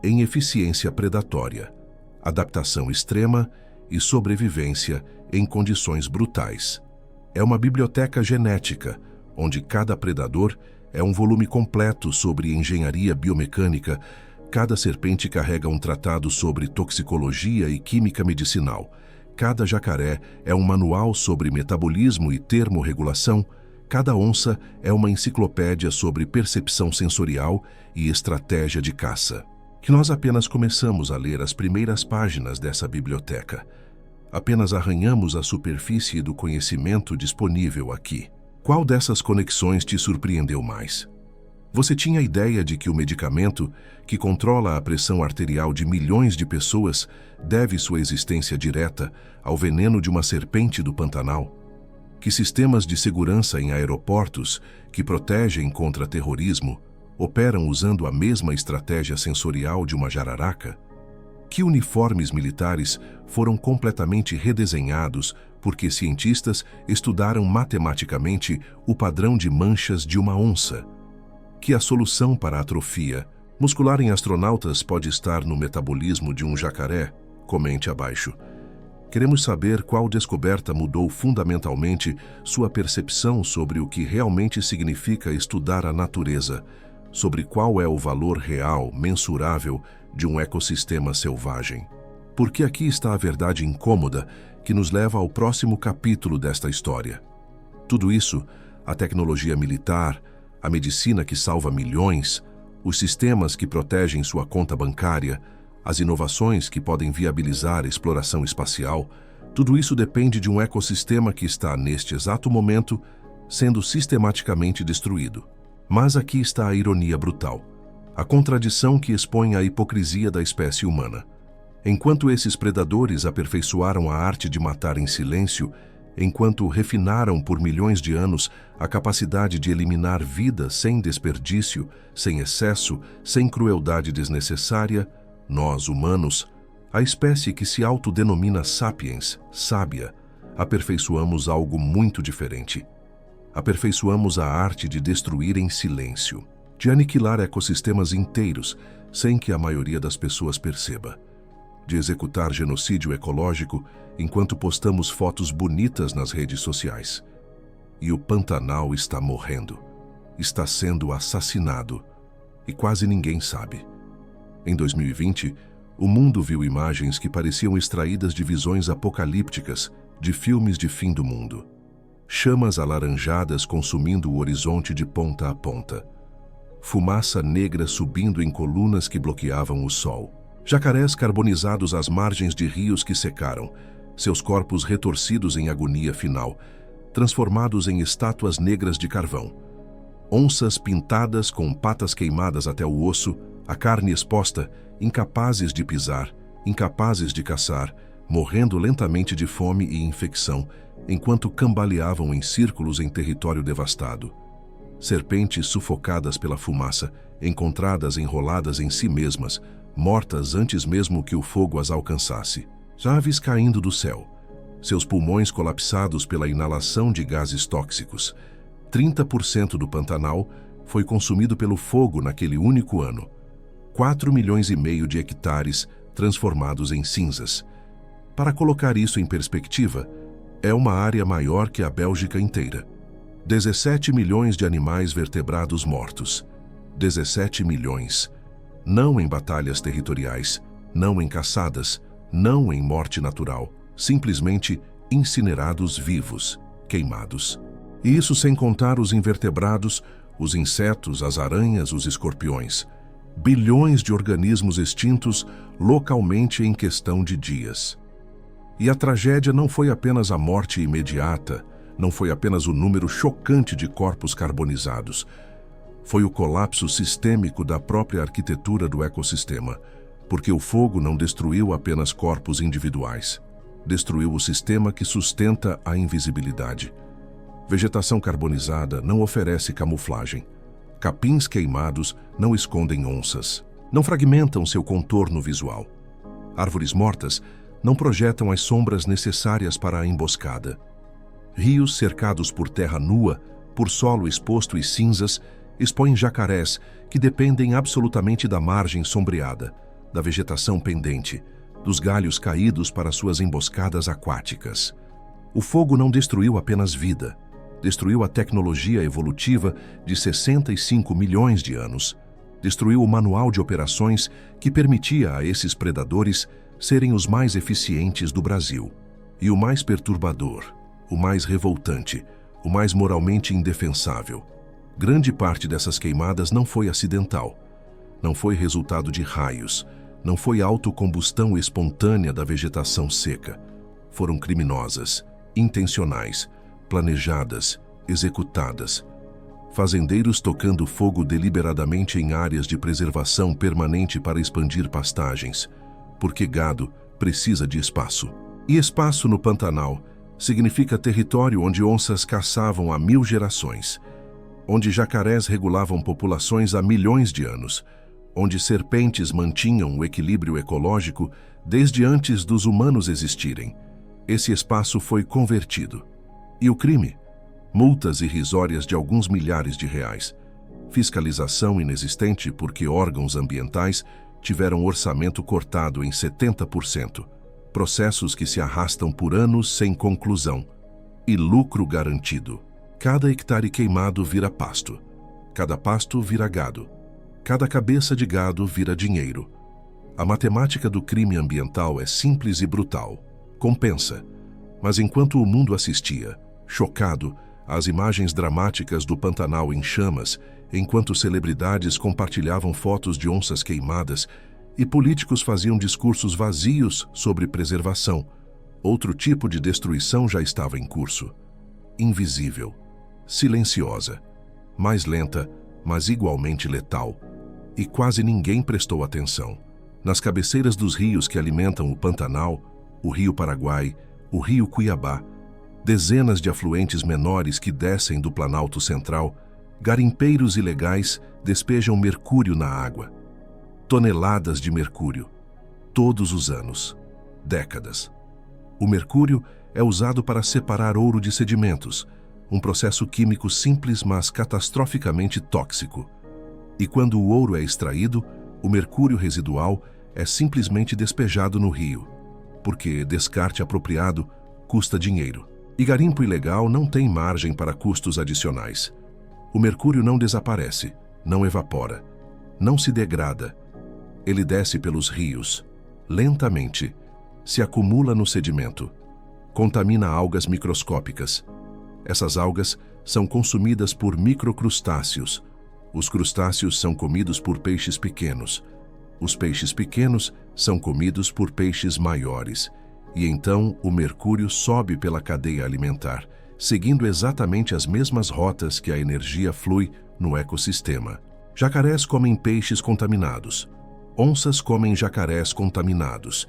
em eficiência predatória, adaptação extrema e sobrevivência em condições brutais. É uma biblioteca genética, onde cada predador é um volume completo sobre engenharia biomecânica, cada serpente carrega um tratado sobre toxicologia e química medicinal, cada jacaré é um manual sobre metabolismo e termorregulação, cada onça é uma enciclopédia sobre percepção sensorial e estratégia de caça. Que nós apenas começamos a ler as primeiras páginas dessa biblioteca. Apenas arranhamos a superfície do conhecimento disponível aqui. Qual dessas conexões te surpreendeu mais? Você tinha a ideia de que o medicamento, que controla a pressão arterial de milhões de pessoas, deve sua existência direta ao veneno de uma serpente do Pantanal? Que sistemas de segurança em aeroportos, que protegem contra terrorismo, operam usando a mesma estratégia sensorial de uma jararaca? Que uniformes militares foram completamente redesenhados porque cientistas estudaram matematicamente o padrão de manchas de uma onça? Que a solução para a atrofia muscular em astronautas pode estar no metabolismo de um jacaré? Comente abaixo. Queremos saber qual descoberta mudou fundamentalmente sua percepção sobre o que realmente significa estudar a natureza, sobre qual é o valor real, mensurável, de um ecossistema selvagem. Porque aqui está a verdade incômoda que nos leva ao próximo capítulo desta história. Tudo isso, a tecnologia militar, a medicina que salva milhões, os sistemas que protegem sua conta bancária, as inovações que podem viabilizar a exploração espacial, tudo isso depende de um ecossistema que está, neste exato momento, sendo sistematicamente destruído. Mas aqui está a ironia brutal, a contradição que expõe a hipocrisia da espécie humana. Enquanto esses predadores aperfeiçoaram a arte de matar em silêncio, enquanto refinaram por milhões de anos a capacidade de eliminar vida sem desperdício, sem excesso, sem crueldade desnecessária, nós, humanos, a espécie que se autodenomina sapiens, sábia, aperfeiçoamos algo muito diferente. Aperfeiçoamos a arte de destruir em silêncio, de aniquilar ecossistemas inteiros sem que a maioria das pessoas perceba, de executar genocídio ecológico enquanto postamos fotos bonitas nas redes sociais. E o Pantanal está morrendo, está sendo assassinado, e quase ninguém sabe. Em 2020, o mundo viu imagens que pareciam extraídas de visões apocalípticas de filmes de fim do mundo. Chamas alaranjadas consumindo o horizonte de ponta a ponta. Fumaça negra subindo em colunas que bloqueavam o sol. Jacarés carbonizados às margens de rios que secaram, seus corpos retorcidos em agonia final, transformados em estátuas negras de carvão. Onças pintadas com patas queimadas até o osso, a carne exposta, incapazes de pisar, incapazes de caçar, morrendo lentamente de fome e infecção, enquanto cambaleavam em círculos em território devastado. Serpentes sufocadas pela fumaça, encontradas enroladas em si mesmas, mortas antes mesmo que o fogo as alcançasse. Aves caindo do céu, seus pulmões colapsados pela inalação de gases tóxicos. 30% do Pantanal foi consumido pelo fogo naquele único ano. 4,5 milhões de hectares transformados em cinzas. Para colocar isso em perspectiva, é uma área maior que a Bélgica inteira. 17 milhões de animais vertebrados mortos. 17 milhões. Não em batalhas territoriais, não em caçadas, não em morte natural, simplesmente incinerados vivos, queimados. E isso sem contar os invertebrados, os insetos, as aranhas, os escorpiões. Bilhões de organismos extintos localmente em questão de dias. E a tragédia não foi apenas a morte imediata, não foi apenas o número chocante de corpos carbonizados. Foi o colapso sistêmico da própria arquitetura do ecossistema, porque o fogo não destruiu apenas corpos individuais, destruiu o sistema que sustenta a invisibilidade. Vegetação carbonizada não oferece camuflagem. Capins queimados não escondem onças, não fragmentam seu contorno visual. Árvores mortas não projetam as sombras necessárias para a emboscada. Rios cercados por terra nua, por solo exposto e cinzas, expõem jacarés que dependem absolutamente da margem sombreada, da vegetação pendente, dos galhos caídos para suas emboscadas aquáticas. O fogo não destruiu apenas vida, destruiu a tecnologia evolutiva de 65 milhões de anos, destruiu o manual de operações que permitia a esses predadores serem os mais eficientes do Brasil. E o mais perturbador, o mais revoltante, o mais moralmente indefensável. Grande parte dessas queimadas não foi acidental, não foi resultado de raios, não foi autocombustão espontânea da vegetação seca. Foram criminosas, intencionais, planejadas, executadas. Fazendeiros tocando fogo deliberadamente em áreas de preservação permanente para expandir pastagens, porque gado precisa de espaço. E espaço no Pantanal significa território onde onças caçavam há 1000 gerações. onde jacarés regulavam populações há milhões de anos, onde serpentes mantinham o equilíbrio ecológico desde antes dos humanos existirem. Esse espaço foi convertido. E o crime? Multas irrisórias de alguns milhares de reais. Fiscalização inexistente porque órgãos ambientais tiveram orçamento cortado em 70%. Processos que se arrastam por anos sem conclusão. E lucro garantido. Cada hectare queimado vira pasto. Cada pasto vira gado. Cada cabeça de gado vira dinheiro. A matemática do crime ambiental é simples e brutal. Compensa. Mas enquanto o mundo assistia, chocado, às imagens dramáticas do Pantanal em chamas, enquanto celebridades compartilhavam fotos de onças queimadas e políticos faziam discursos vazios sobre preservação, outro tipo de destruição já estava em curso. Invisível, silenciosa, mais lenta, mas igualmente letal. E quase ninguém prestou atenção. Nas cabeceiras dos rios que alimentam o Pantanal, o Rio Paraguai, o Rio Cuiabá, dezenas de afluentes menores que descem do Planalto Central, garimpeiros ilegais despejam mercúrio na água. Toneladas de mercúrio. Todos os anos. Décadas. O mercúrio é usado para separar ouro de sedimentos, um processo químico simples, mas catastroficamente tóxico. E quando o ouro é extraído, o mercúrio residual é simplesmente despejado no rio, porque descarte apropriado custa dinheiro. E garimpo ilegal não tem margem para custos adicionais. O mercúrio não desaparece, não evapora, não se degrada. Ele desce pelos rios, lentamente, se acumula no sedimento, contamina algas microscópicas. Essas algas são consumidas por microcrustáceos. Os crustáceos são comidos por peixes pequenos. Os peixes pequenos são comidos por peixes maiores. E então o mercúrio sobe pela cadeia alimentar, seguindo exatamente as mesmas rotas que a energia flui no ecossistema. Jacarés comem peixes contaminados. Onças comem jacarés contaminados.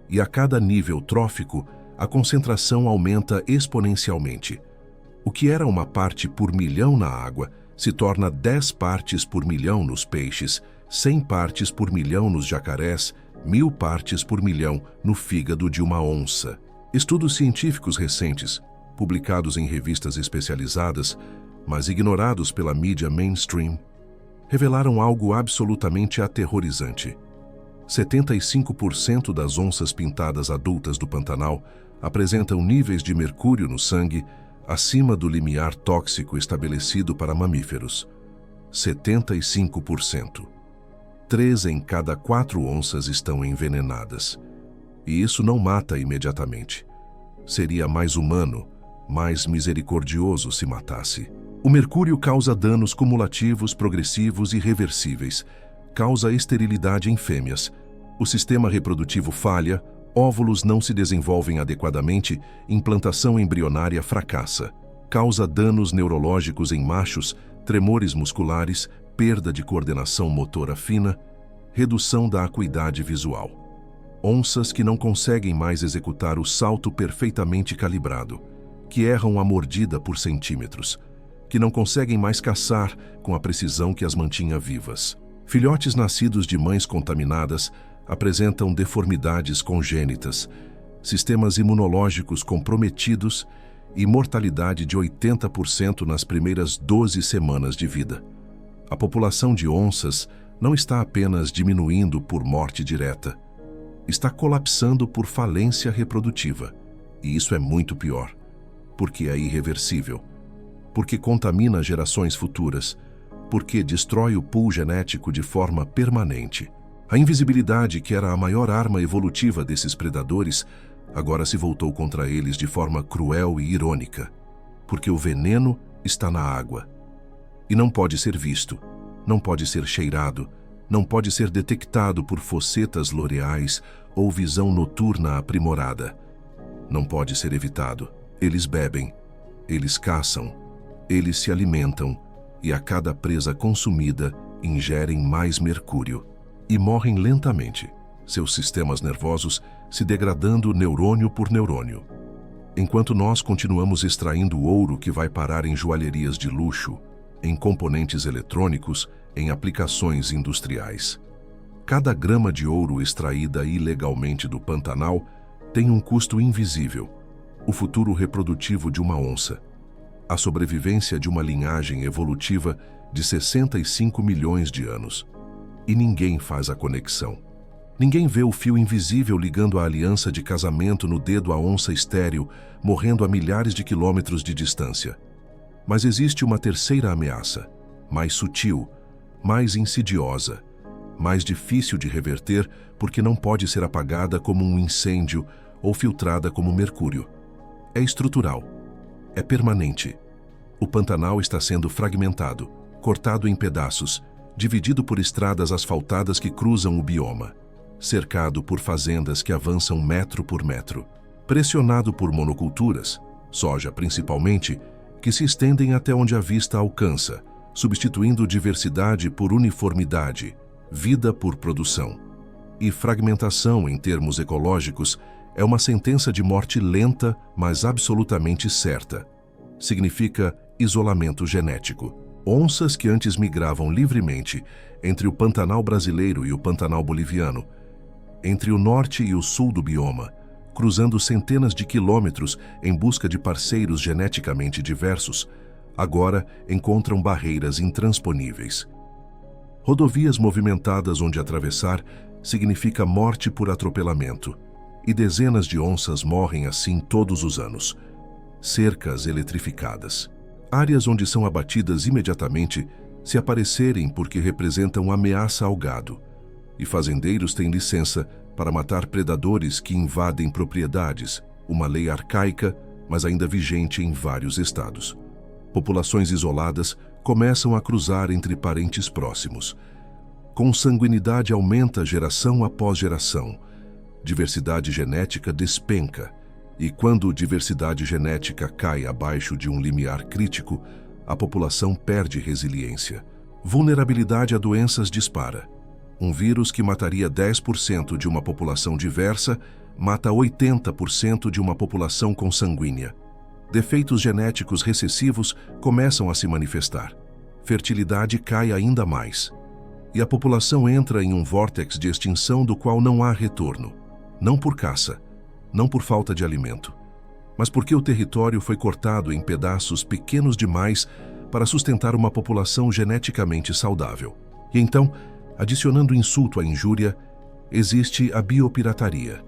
E a cada nível trófico, a concentração aumenta exponencialmente. O que era uma parte por milhão na água se torna 10 partes por milhão nos peixes, 100 partes por milhão nos jacarés, 1000 partes por milhão no fígado de uma onça. Estudos científicos recentes, publicados em revistas especializadas, mas ignorados pela mídia mainstream, revelaram algo absolutamente aterrorizante. 75% das onças pintadas adultas do Pantanal apresentam níveis de mercúrio no sangue acima do limiar tóxico estabelecido para mamíferos. 75%. 3 em cada 4 onças estão envenenadas. E isso não mata imediatamente. Seria mais humano, mais misericordioso se matasse. O mercúrio causa danos cumulativos, progressivos e irreversíveis. Causa esterilidade em fêmeas. O sistema reprodutivo falha, óvulos não se desenvolvem adequadamente, implantação embrionária fracassa. Causa danos neurológicos em machos, tremores musculares, perda de coordenação motora fina, redução da acuidade visual. Onças que não conseguem mais executar o salto perfeitamente calibrado, que erram a mordida por centímetros, que não conseguem mais caçar com a precisão que as mantinha vivas. Filhotes nascidos de mães contaminadas apresentam deformidades congênitas, sistemas imunológicos comprometidos e mortalidade de 80% nas primeiras 12 semanas de vida. A população de onças não está apenas diminuindo por morte direta, está colapsando por falência reprodutiva. E isso é muito pior, porque é irreversível, porque contamina gerações futuras, porque destrói o pool genético de forma permanente. A invisibilidade, que era a maior arma evolutiva desses predadores, agora se voltou contra eles de forma cruel e irônica, porque o veneno está na água. E não pode ser visto, não pode ser cheirado, não pode ser detectado por fossetas loreais ou visão noturna aprimorada. Não pode ser evitado. Eles bebem, eles caçam, eles se alimentam e a cada presa consumida ingerem mais mercúrio e morrem lentamente, seus sistemas nervosos se degradando neurônio por neurônio. Enquanto nós continuamos extraindo ouro que vai parar em joalherias de luxo, em componentes eletrônicos, em aplicações industriais. Cada grama de ouro extraída ilegalmente do Pantanal tem um custo invisível: o futuro reprodutivo de uma onça, a sobrevivência de uma linhagem evolutiva de 65 milhões de anos. E ninguém faz a conexão. Ninguém vê o fio invisível ligando a aliança de casamento no dedo à onça estéril, morrendo a milhares de quilômetros de distância. Mas existe uma terceira ameaça, mais sutil, mais insidiosa, mais difícil de reverter porque não pode ser apagada como um incêndio ou filtrada como mercúrio. É estrutural. É permanente. O Pantanal está sendo fragmentado, cortado em pedaços, dividido por estradas asfaltadas que cruzam o bioma, cercado por fazendas que avançam metro por metro, pressionado por monoculturas, soja principalmente, que se estendem até onde a vista alcança, substituindo diversidade por uniformidade, vida por produção. E fragmentação, em termos ecológicos, é uma sentença de morte lenta, mas absolutamente certa. Significa isolamento genético. Onças que antes migravam livremente entre o Pantanal brasileiro e o Pantanal boliviano, entre o norte e o sul do bioma, cruzando centenas de quilômetros em busca de parceiros geneticamente diversos, agora encontram barreiras intransponíveis. Rodovias movimentadas onde atravessar significa morte por atropelamento, e dezenas de onças morrem assim todos os anos. Cercas eletrificadas. Áreas onde são abatidas imediatamente se aparecerem porque representam ameaça ao gado, e fazendeiros têm licença para matar predadores que invadem propriedades, uma lei arcaica, mas ainda vigente em vários estados. Populações isoladas começam a cruzar entre parentes próximos. Consanguinidade aumenta geração após geração. Diversidade genética despenca. E quando diversidade genética cai abaixo de um limiar crítico, a população perde resiliência. Vulnerabilidade a doenças dispara. Um vírus que mataria 10% de uma população diversa mata 80% de uma população consanguínea. Defeitos genéticos recessivos começam a se manifestar. Fertilidade cai ainda mais. E a população entra em um vórtex de extinção do qual não há retorno. Não por caça, não por falta de alimento, mas porque o território foi cortado em pedaços pequenos demais para sustentar uma população geneticamente saudável. E então, adicionando insulto à injúria, existe a biopirataria.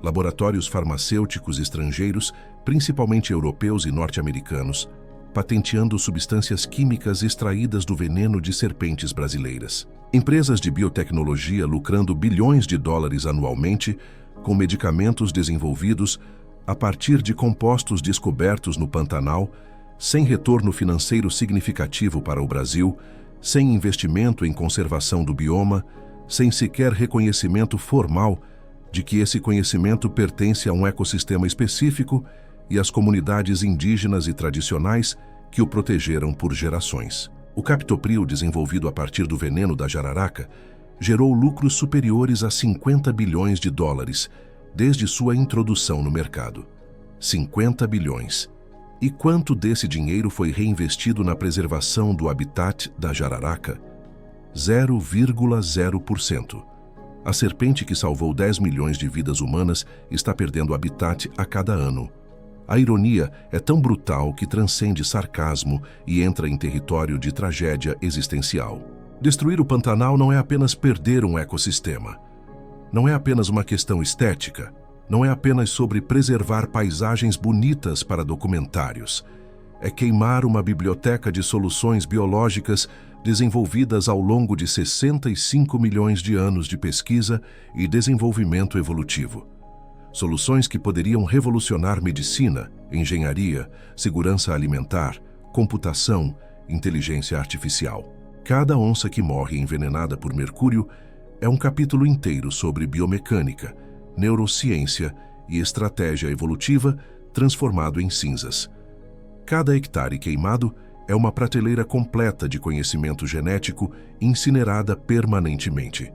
Laboratórios farmacêuticos estrangeiros, principalmente europeus e norte-americanos, patenteando substâncias químicas extraídas do veneno de serpentes brasileiras. Empresas de biotecnologia lucrando bilhões de dólares anualmente com medicamentos desenvolvidos a partir de compostos descobertos no Pantanal, sem retorno financeiro significativo para o Brasil, sem investimento em conservação do bioma, sem sequer reconhecimento formal de que esse conhecimento pertence a um ecossistema específico e às comunidades indígenas e tradicionais que o protegeram por gerações. O captopril, desenvolvido a partir do veneno da jararaca, gerou lucros superiores a 50 bilhões de dólares desde sua introdução no mercado. 50 bilhões. E quanto desse dinheiro foi reinvestido na preservação do habitat da jararaca? 0,0%. A serpente que salvou 10 milhões de vidas humanas está perdendo habitat a cada ano. A ironia é tão brutal que transcende sarcasmo e entra em território de tragédia existencial. Destruir o Pantanal não é apenas perder um ecossistema. Não é apenas uma questão estética. Não é apenas sobre preservar paisagens bonitas para documentários. É queimar uma biblioteca de soluções biológicas desenvolvidas ao longo de 65 milhões de anos de pesquisa e desenvolvimento evolutivo. Soluções que poderiam revolucionar medicina, engenharia, segurança alimentar, computação, inteligência artificial. Cada onça que morre envenenada por mercúrio é um capítulo inteiro sobre biomecânica, neurociência e estratégia evolutiva transformado em cinzas. Cada hectare queimado é uma prateleira completa de conhecimento genético incinerada permanentemente.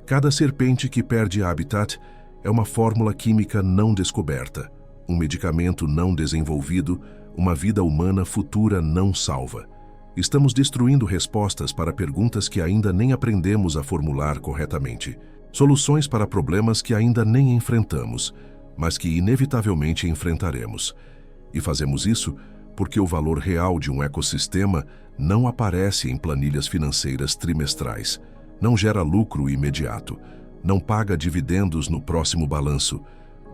Cada serpente que perde habitat é uma fórmula química não descoberta, um medicamento não desenvolvido, uma vida humana futura não salva. Estamos destruindo respostas para perguntas que ainda nem aprendemos a formular corretamente. Soluções para problemas que ainda nem enfrentamos, mas que inevitavelmente enfrentaremos. E fazemos isso porque o valor real de um ecossistema não aparece em planilhas financeiras trimestrais, não gera lucro imediato, não paga dividendos no próximo balanço.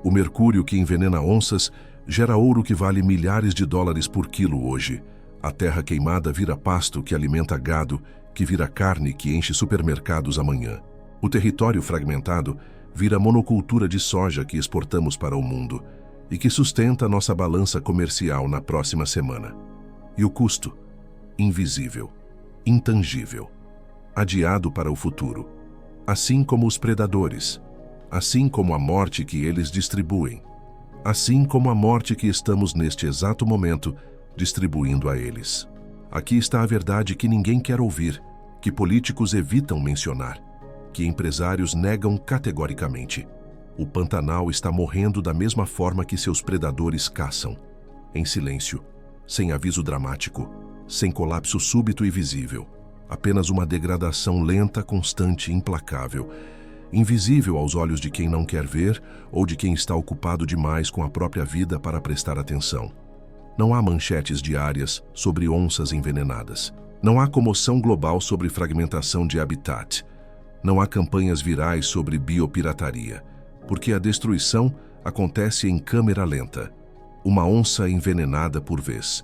O mercúrio que envenena onças gera ouro que vale milhares de dólares por quilo hoje. A terra queimada vira pasto que alimenta gado, que vira carne que enche supermercados amanhã. O território fragmentado vira monocultura de soja que exportamos para o mundo e que sustenta nossa balança comercial na próxima semana. E o custo? Invisível, intangível, adiado para o futuro. Assim como os predadores, assim como a morte que eles distribuem, assim como a morte que estamos neste exato momento distribuindo a eles. Aqui está a verdade que ninguém quer ouvir, que políticos evitam mencionar, que empresários negam categoricamente. O Pantanal está morrendo da mesma forma que seus predadores caçam, em silêncio, sem aviso dramático, sem colapso súbito e visível. Apenas uma degradação lenta, constante e implacável, invisível aos olhos de quem não quer ver ou de quem está ocupado demais com a própria vida para prestar atenção. Não há manchetes diárias sobre onças envenenadas. Não há comoção global sobre fragmentação de habitat. Não há campanhas virais sobre biopirataria, porque a destruição acontece em câmera lenta. Uma onça envenenada por vez,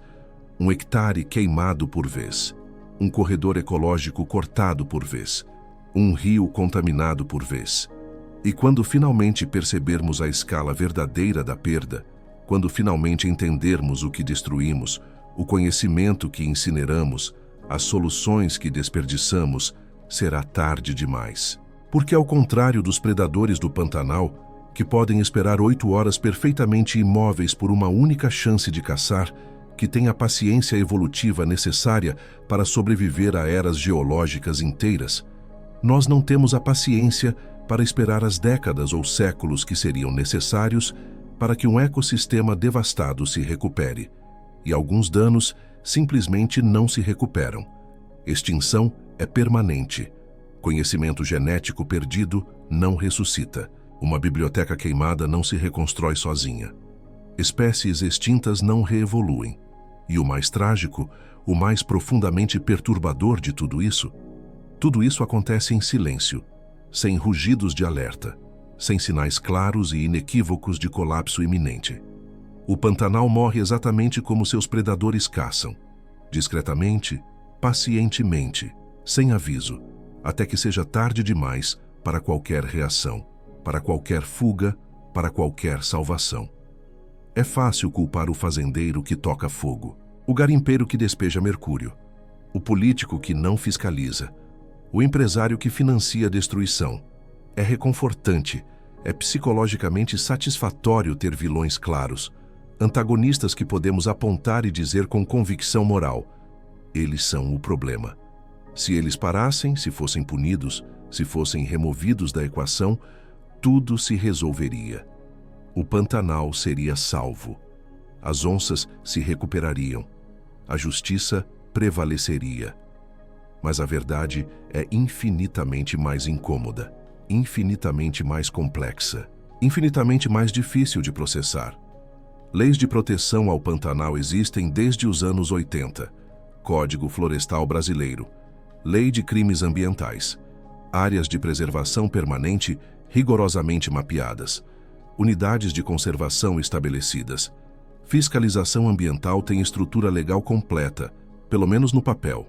um hectare queimado por vez, um corredor ecológico cortado por vez, um rio contaminado por vez. E quando finalmente percebermos a escala verdadeira da perda, quando finalmente entendermos o que destruímos, o conhecimento que incineramos, as soluções que desperdiçamos, será tarde demais. Porque ao contrário dos predadores do Pantanal, que podem esperar 8 horas perfeitamente imóveis por uma única chance de caçar, que têm a paciência evolutiva necessária para sobreviver a eras geológicas inteiras, nós não temos a paciência para esperar as décadas ou séculos que seriam necessários para que um ecossistema devastado se recupere. E alguns danos simplesmente não se recuperam. Extinção é permanente. Conhecimento genético perdido não ressuscita. Uma biblioteca queimada não se reconstrói sozinha. Espécies extintas não reevoluem. E o mais trágico, o mais profundamente perturbador de tudo isso acontece em silêncio, sem rugidos de alerta, sem sinais claros e inequívocos de colapso iminente. O Pantanal morre exatamente como seus predadores caçam, discretamente, pacientemente, sem aviso, até que seja tarde demais para qualquer reação, para qualquer fuga, para qualquer salvação. É fácil culpar o fazendeiro que toca fogo, o garimpeiro que despeja mercúrio, o político que não fiscaliza, o empresário que financia a destruição. É reconfortante, é psicologicamente satisfatório ter vilões claros, antagonistas que podemos apontar e dizer com convicção moral: eles são o problema. Se eles parassem, se fossem punidos, se fossem removidos da equação, tudo se resolveria. O Pantanal seria salvo. As onças se recuperariam. A justiça prevaleceria. Mas a verdade é infinitamente mais incômoda, infinitamente mais complexa, infinitamente mais difícil de processar. Leis de proteção ao Pantanal existem desde os anos 80. Código Florestal Brasileiro, Lei de Crimes Ambientais, áreas de preservação permanente rigorosamente mapeadas, unidades de conservação estabelecidas. Fiscalização ambiental tem estrutura legal completa, pelo menos no papel.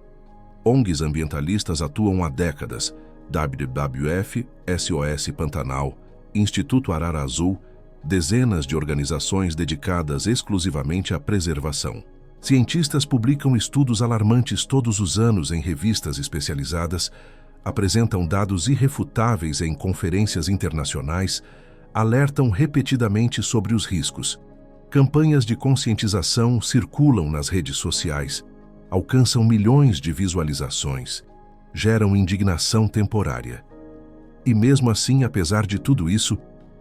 ONGs ambientalistas atuam há décadas. WWF, SOS Pantanal, Instituto Arara Azul, dezenas de organizações dedicadas exclusivamente à preservação. Cientistas publicam estudos alarmantes todos os anos em revistas especializadas, apresentam dados irrefutáveis em conferências internacionais, alertam repetidamente sobre os riscos. Campanhas de conscientização circulam nas redes sociais, alcançam milhões de visualizações, geram indignação temporária. E mesmo assim, apesar de tudo isso,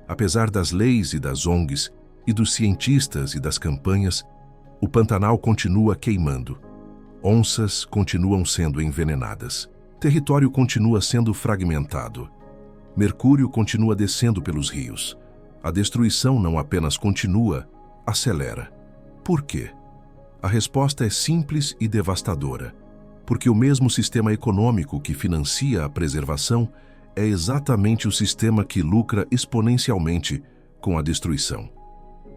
apesar das leis e das ONGs, e dos cientistas e das campanhas, o Pantanal continua queimando. Onças continuam sendo envenenadas. Território continua sendo fragmentado. Mercúrio continua descendo pelos rios. A destruição não apenas continua, acelera. Por quê? A resposta é simples e devastadora. Porque o mesmo sistema econômico que financia a preservação é exatamente o sistema que lucra exponencialmente com a destruição.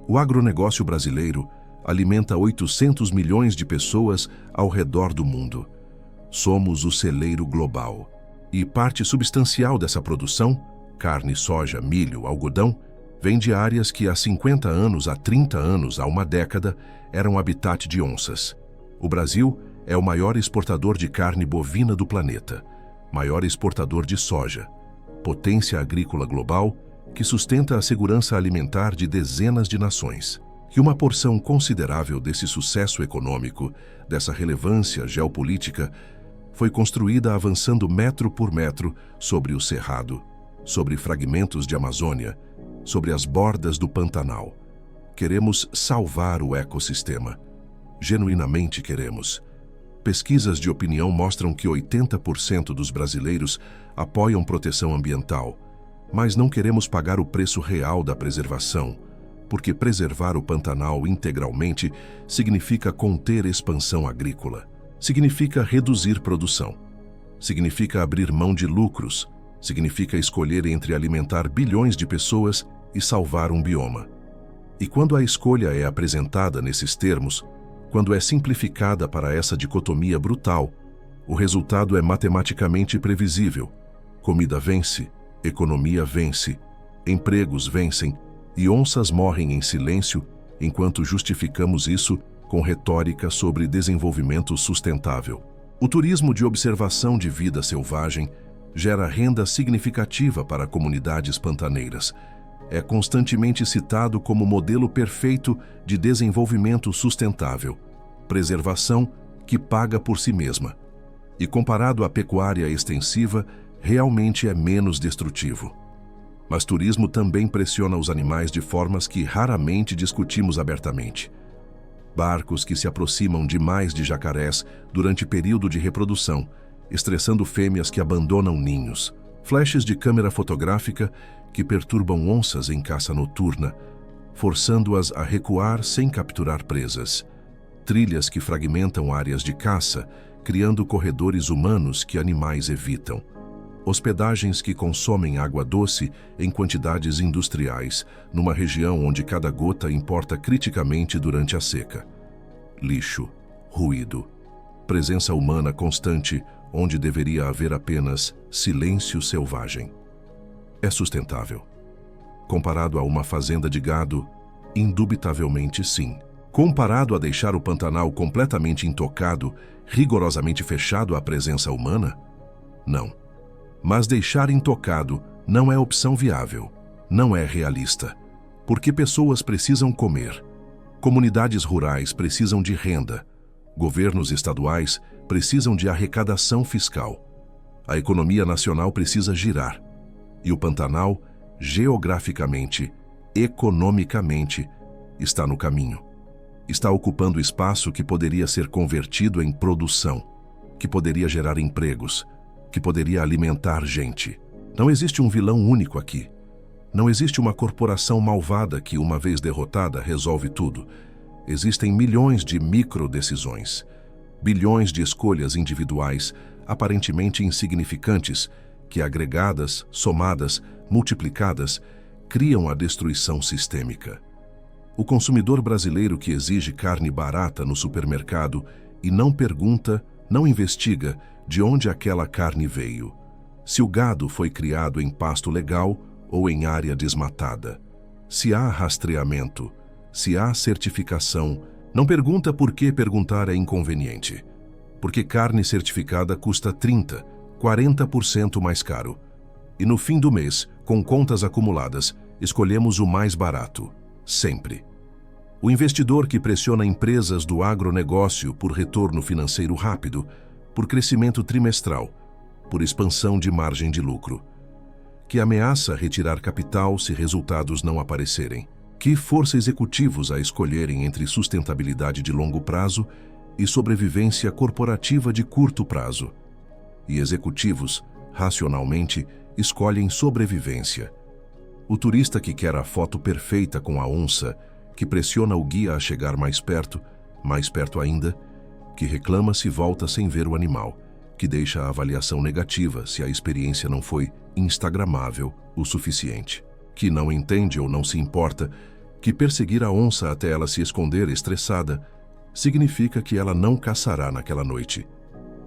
O agronegócio brasileiro alimenta 800 milhões de pessoas ao redor do mundo. Somos o celeiro global. E parte substancial dessa produção, carne, soja, milho, algodão, vem de áreas que há 50 anos, há 30 anos, há uma década, eram habitat de onças. O Brasil é o maior exportador de carne bovina do planeta, maior exportador de soja, potência agrícola global que sustenta a segurança alimentar de dezenas de nações. E uma porção considerável desse sucesso econômico, dessa relevância geopolítica, foi construída avançando metro por metro sobre o Cerrado, sobre fragmentos de Amazônia, sobre as bordas do Pantanal. Queremos salvar o ecossistema. Genuinamente queremos. Pesquisas de opinião mostram que 80% dos brasileiros apoiam proteção ambiental, mas não queremos pagar o preço real da preservação, porque preservar o Pantanal integralmente significa conter expansão agrícola, significa reduzir produção, significa abrir mão de lucros, significa escolher entre alimentar bilhões de pessoas e salvar um bioma. E quando a escolha é apresentada nesses termos, quando é simplificada para essa dicotomia brutal, o resultado é matematicamente previsível. Comida vence, economia vence, empregos vencem e onças morrem em silêncio enquanto justificamos isso com retórica sobre desenvolvimento sustentável. O turismo de observação de vida selvagem gera renda significativa para comunidades pantaneiras. É constantemente citado como modelo perfeito de desenvolvimento sustentável, preservação que paga por si mesma. E comparado à pecuária extensiva, realmente é menos destrutivo. Mas turismo também pressiona os animais de formas que raramente discutimos abertamente. Barcos que se aproximam demais de jacarés durante período de reprodução, estressando fêmeas que abandonam ninhos. Flashes de câmera fotográfica que perturbam onças em caça noturna, forçando-as a recuar sem capturar presas. Trilhas que fragmentam áreas de caça, criando corredores humanos que animais evitam. Hospedagens que consomem água doce em quantidades industriais, numa região onde cada gota importa criticamente durante a seca. Lixo, ruído, presença humana constante onde deveria haver apenas silêncio selvagem. É sustentável? Comparado a uma fazenda de gado, indubitavelmente sim. Comparado a deixar o Pantanal completamente intocado, rigorosamente fechado à presença humana? Não. Mas deixar intocado não é opção viável, não é realista. Porque pessoas precisam comer, comunidades rurais precisam de renda, governos estaduais precisam de arrecadação fiscal. A economia nacional precisa girar. E o Pantanal, geograficamente, economicamente, está no caminho. Está ocupando espaço que poderia ser convertido em produção, que poderia gerar empregos, que poderia alimentar gente. Não existe um vilão único aqui. Não existe uma corporação malvada que, uma vez derrotada, resolve tudo. Existem milhões de microdecisões, bilhões de escolhas individuais, aparentemente insignificantes, que agregadas, somadas, multiplicadas, criam a destruição sistêmica. O consumidor brasileiro que exige carne barata no supermercado e não pergunta, não investiga de onde aquela carne veio, se o gado foi criado em pasto legal ou em área desmatada, se há rastreamento, se há certificação. Não pergunta por que perguntar é inconveniente. Porque carne certificada custa 30%, 40% mais caro. E no fim do mês, com contas acumuladas, escolhemos o mais barato, sempre. O investidor que pressiona empresas do agronegócio por retorno financeiro rápido, por crescimento trimestral, por expansão de margem de lucro, que ameaça retirar capital se resultados não aparecerem, que força executivos a escolherem entre sustentabilidade de longo prazo e sobrevivência corporativa de curto prazo. E executivos, racionalmente, escolhem sobrevivência. O turista que quer a foto perfeita com a onça, que pressiona o guia a chegar mais perto ainda, que reclama se volta sem ver o animal, que deixa a avaliação negativa se a experiência não foi instagramável o suficiente, que não entende ou não se importa que perseguir a onça até ela se esconder estressada significa que ela não caçará naquela noite.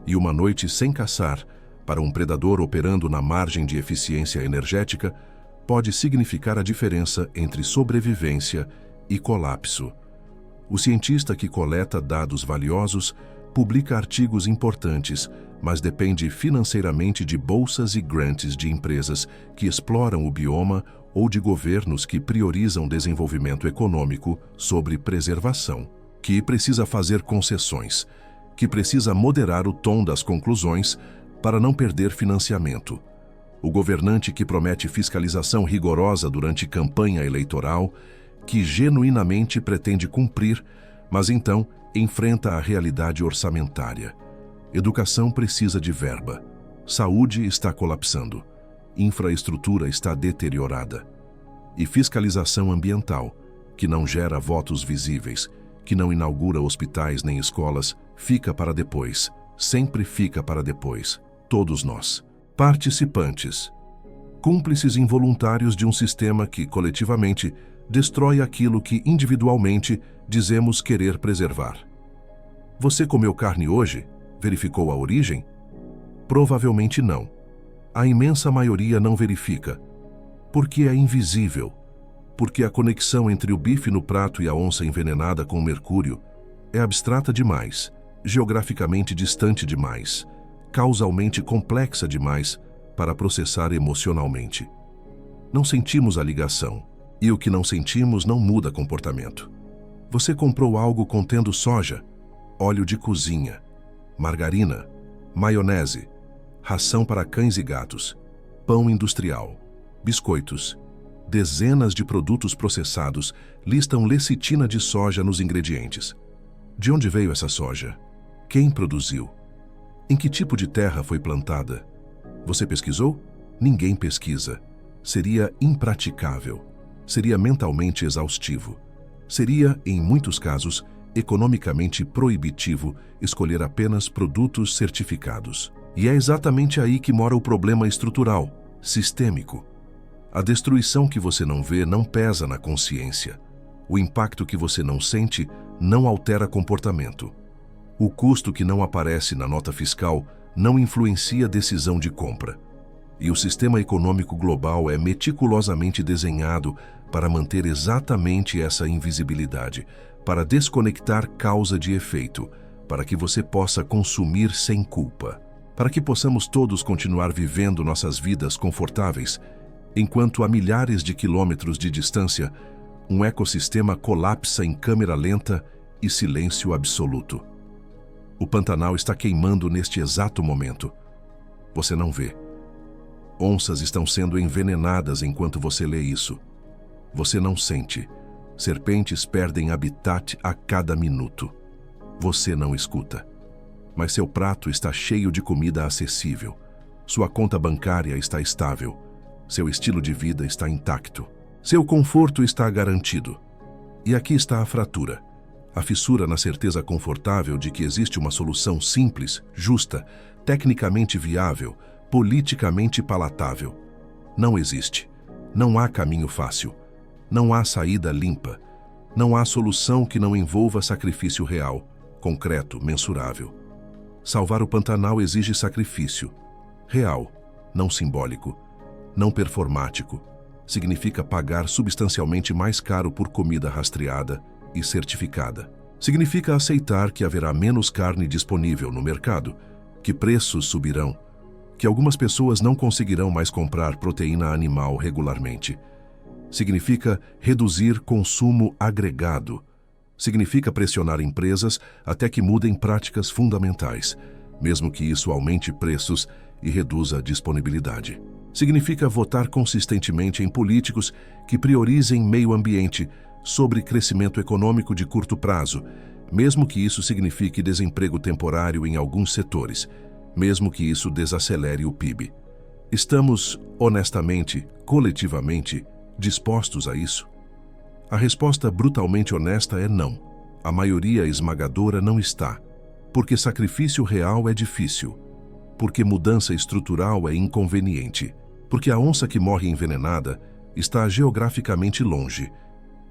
E uma noite sem caçar, para um predador operando na margem de eficiência energética, pode significar a diferença entre sobrevivência e colapso. O cientista que coleta dados valiosos publica artigos importantes, mas depende financeiramente de bolsas e grants de empresas que exploram o bioma ou de governos que priorizam desenvolvimento econômico sobre preservação, que precisa fazer concessões, que precisa moderar o tom das conclusões para não perder financiamento. O governante que promete fiscalização rigorosa durante campanha eleitoral, que genuinamente pretende cumprir, mas então enfrenta a realidade orçamentária. Educação precisa de verba. Saúde está colapsando. Infraestrutura está deteriorada. E fiscalização ambiental, que não gera votos visíveis, que não inaugura hospitais nem escolas, fica para depois. Sempre fica para depois. Todos nós. Participantes. Cúmplices involuntários de um sistema que, coletivamente, destrói aquilo que, individualmente, dizemos querer preservar. Você comeu carne hoje? Verificou a origem? Provavelmente não. A imensa maioria não verifica. Porque é invisível. Porque a conexão entre o bife no prato e a onça envenenada com mercúrio é abstrata demais, geograficamente distante demais, causalmente complexa demais para processar emocionalmente. Não sentimos a ligação, e o que não sentimos não muda comportamento. Você comprou algo contendo soja, óleo de cozinha, margarina, maionese, ração para cães e gatos, pão industrial, biscoitos. Dezenas de produtos processados listam lecitina de soja nos ingredientes. De onde veio essa soja? Quem produziu? Em que tipo de terra foi plantada? Você pesquisou? Ninguém pesquisa. Seria impraticável. Seria mentalmente exaustivo. Seria, em muitos casos, economicamente proibitivo escolher apenas produtos certificados. E é exatamente aí que mora o problema estrutural, sistêmico. A destruição que você não vê não pesa na consciência. O impacto que você não sente não altera comportamento. O custo que não aparece na nota fiscal não influencia a decisão de compra. E o sistema econômico global é meticulosamente desenhado para manter exatamente essa invisibilidade, para desconectar causa de efeito, para que você possa consumir sem culpa, para que possamos todos continuar vivendo nossas vidas confortáveis, enquanto a milhares de quilômetros de distância, um ecossistema colapsa em câmera lenta e silêncio absoluto. O Pantanal está queimando neste exato momento. Você não vê. Onças estão sendo envenenadas enquanto você lê isso. Você não sente. Serpentes perdem habitat a cada minuto. Você não escuta. Mas seu prato está cheio de comida acessível. Sua conta bancária está estável. Seu estilo de vida está intacto. Seu conforto está garantido. E aqui está a fratura. A fissura na certeza confortável de que existe uma solução simples, justa, tecnicamente viável, politicamente palatável. Não existe. Não há caminho fácil. Não há saída limpa. Não há solução que não envolva sacrifício real, concreto, mensurável. Salvar o Pantanal exige sacrifício. Real, não simbólico. Não performático, significa pagar substancialmente mais caro por comida rastreada e certificada. Significa aceitar que haverá menos carne disponível no mercado, que preços subirão, que algumas pessoas não conseguirão mais comprar proteína animal regularmente. Significa reduzir consumo agregado. Significa pressionar empresas até que mudem práticas fundamentais, mesmo que isso aumente preços e reduza a disponibilidade. Significa votar consistentemente em políticos que priorizem meio ambiente sobre crescimento econômico de curto prazo, mesmo que isso signifique desemprego temporário em alguns setores, mesmo que isso desacelere o PIB. Estamos, honestamente, coletivamente, dispostos a isso? A resposta brutalmente honesta é não. A maioria esmagadora não está, porque sacrifício real é difícil, porque mudança estrutural é inconveniente, porque a onça que morre envenenada está geograficamente longe,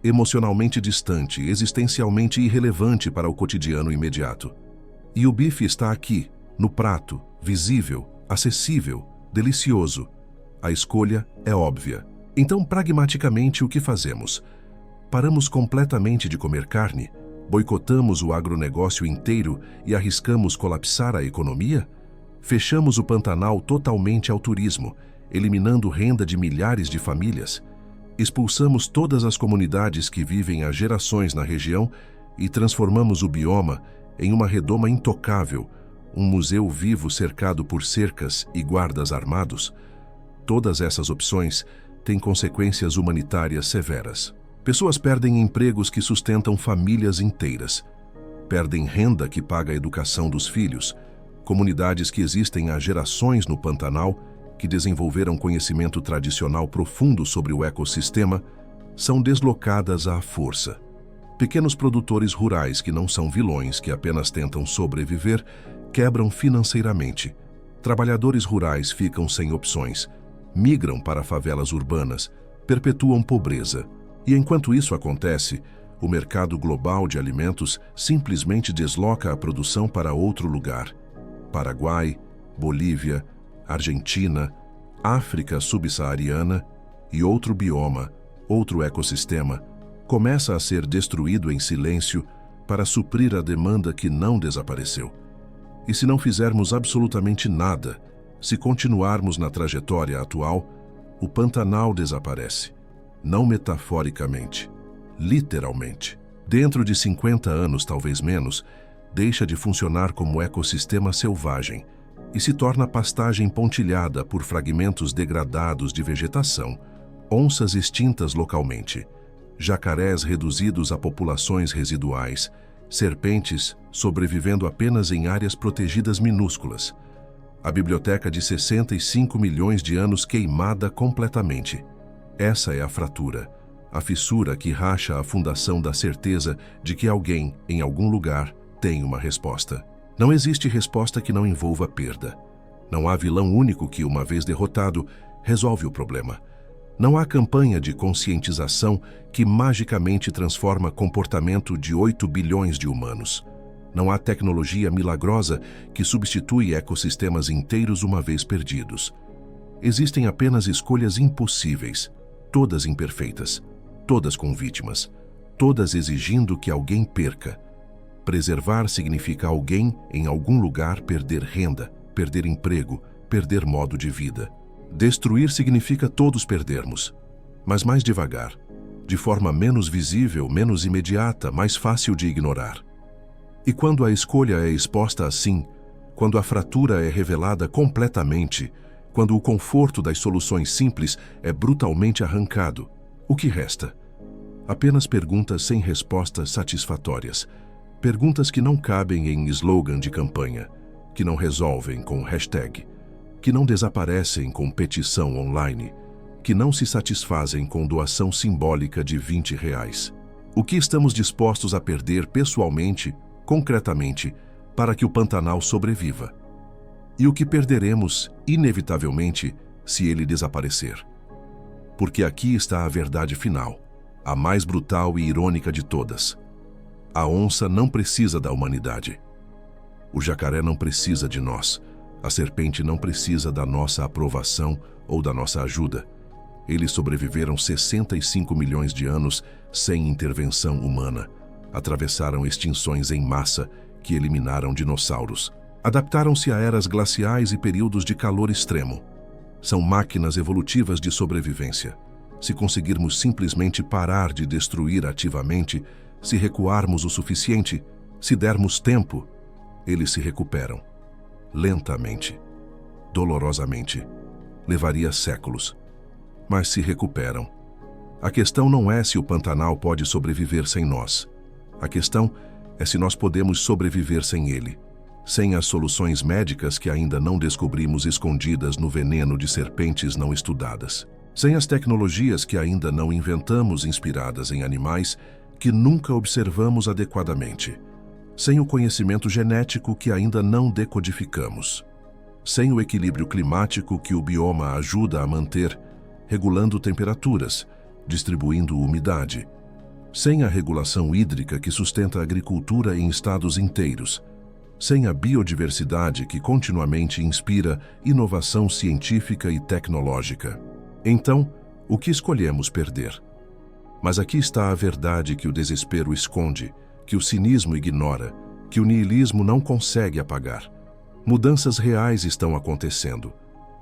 emocionalmente distante, existencialmente irrelevante para o cotidiano imediato. E o bife está aqui, no prato, visível, acessível, delicioso. A escolha é óbvia. Então, pragmaticamente, o que fazemos? Paramos completamente de comer carne? Boicotamos o agronegócio inteiro e arriscamos colapsar a economia? Fechamos o Pantanal totalmente ao turismo, eliminando renda de milhares de famílias? Expulsamos todas as comunidades que vivem há gerações na região e transformamos o bioma em uma redoma intocável, um museu vivo cercado por cercas e guardas armados? Todas essas opções têm consequências humanitárias severas. Pessoas perdem empregos que sustentam famílias inteiras. Perdem renda que paga a educação dos filhos. Comunidades que existem há gerações no Pantanal, que desenvolveram conhecimento tradicional profundo sobre o ecossistema, são deslocadas à força. Pequenos produtores rurais que não são vilões, que apenas tentam sobreviver, quebram financeiramente. Trabalhadores rurais ficam sem opções, migram para favelas urbanas, perpetuam pobreza. E enquanto isso acontece, o mercado global de alimentos simplesmente desloca a produção para outro lugar. Paraguai, Bolívia, Argentina, África subsaariana e outro bioma, outro ecossistema, começa a ser destruído em silêncio para suprir a demanda que não desapareceu. E se não fizermos absolutamente nada, se continuarmos na trajetória atual, o Pantanal desaparece. Não metaforicamente, literalmente. Dentro de 50 anos, talvez menos, deixa de funcionar como ecossistema selvagem e se torna pastagem pontilhada por fragmentos degradados de vegetação, onças extintas localmente, jacarés reduzidos a populações residuais, serpentes sobrevivendo apenas em áreas protegidas minúsculas. A biblioteca de 65 milhões de anos queimada completamente. Essa é a fratura, a fissura que racha a fundação da certeza de que alguém, em algum lugar, tem uma resposta. Não existe resposta que não envolva perda. Não há vilão único que, uma vez derrotado, resolve o problema. Não há campanha de conscientização que magicamente transforma comportamento de 8 bilhões de humanos. Não há tecnologia milagrosa que substitui ecossistemas inteiros uma vez perdidos. Existem apenas escolhas impossíveis, todas imperfeitas, todas com vítimas, todas exigindo que alguém perca. Preservar significa alguém, em algum lugar, perder renda, perder emprego, perder modo de vida. Destruir significa todos perdermos, mas mais devagar, de forma menos visível, menos imediata, mais fácil de ignorar. E quando a escolha é exposta assim, quando a fratura é revelada completamente, quando o conforto das soluções simples é brutalmente arrancado, o que resta? Apenas perguntas sem respostas satisfatórias. Perguntas que não cabem em slogan de campanha, que não resolvem com hashtag, que não desaparecem com petição online, que não se satisfazem com doação simbólica de R$20. O que estamos dispostos a perder pessoalmente, concretamente, para que o Pantanal sobreviva? E o que perderemos, inevitavelmente, se ele desaparecer? Porque aqui está a verdade final, a mais brutal e irônica de todas. A onça não precisa da humanidade. O jacaré não precisa de nós. A serpente não precisa da nossa aprovação ou da nossa ajuda. Eles sobreviveram 65 milhões de anos sem intervenção humana. Atravessaram extinções em massa que eliminaram dinossauros. Adaptaram-se a eras glaciais e períodos de calor extremo. São máquinas evolutivas de sobrevivência. Se conseguirmos simplesmente parar de destruir ativamente, se recuarmos o suficiente, se dermos tempo, eles se recuperam. Lentamente, dolorosamente. Levaria séculos, mas se recuperam. A questão não é se o Pantanal pode sobreviver sem nós. A questão é se nós podemos sobreviver sem ele, sem as soluções médicas que ainda não descobrimos escondidas no veneno de serpentes não estudadas, sem as tecnologias que ainda não inventamos inspiradas em animais que nunca observamos adequadamente, sem o conhecimento genético que ainda não decodificamos, sem o equilíbrio climático que o bioma ajuda a manter, regulando temperaturas, distribuindo umidade, sem a regulação hídrica que sustenta a agricultura em estados inteiros, sem a biodiversidade que continuamente inspira inovação científica e tecnológica. Então, o que escolhemos perder? Mas aqui está a verdade que o desespero esconde, que o cinismo ignora, que o niilismo não consegue apagar. Mudanças reais estão acontecendo.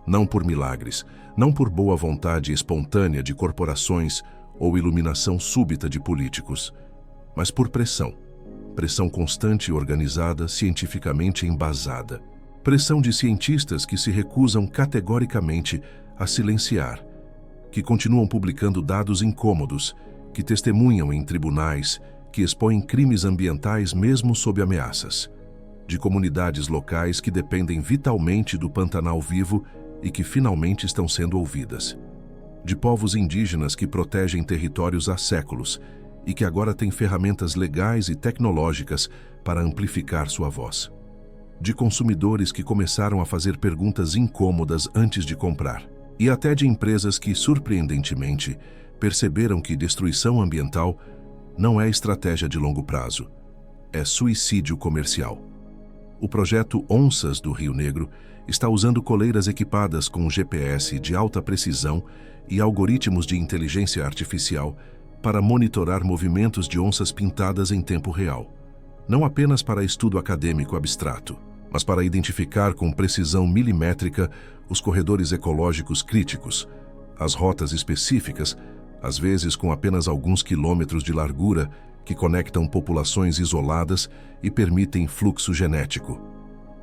Não por milagres, não por boa vontade espontânea de corporações ou iluminação súbita de políticos, mas por pressão. Pressão constante e organizada, cientificamente embasada. Pressão de cientistas que se recusam categoricamente a silenciar, que continuam publicando dados incômodos, que testemunham em tribunais, que expõem crimes ambientais mesmo sob ameaças, de comunidades locais que dependem vitalmente do Pantanal vivo e que finalmente estão sendo ouvidas, de povos indígenas que protegem territórios há séculos e que agora têm ferramentas legais e tecnológicas para amplificar sua voz, de consumidores que começaram a fazer perguntas incômodas antes de comprar, e até de empresas que, surpreendentemente, perceberam que destruição ambiental não é estratégia de longo prazo, é suicídio comercial. O projeto Onças do Rio Negro está usando coleiras equipadas com GPS de alta precisão e algoritmos de inteligência artificial para monitorar movimentos de onças pintadas em tempo real, não apenas para estudo acadêmico abstrato, mas para identificar com precisão milimétrica os corredores ecológicos críticos, as rotas específicas, às vezes com apenas alguns quilômetros de largura, que conectam populações isoladas e permitem fluxo genético.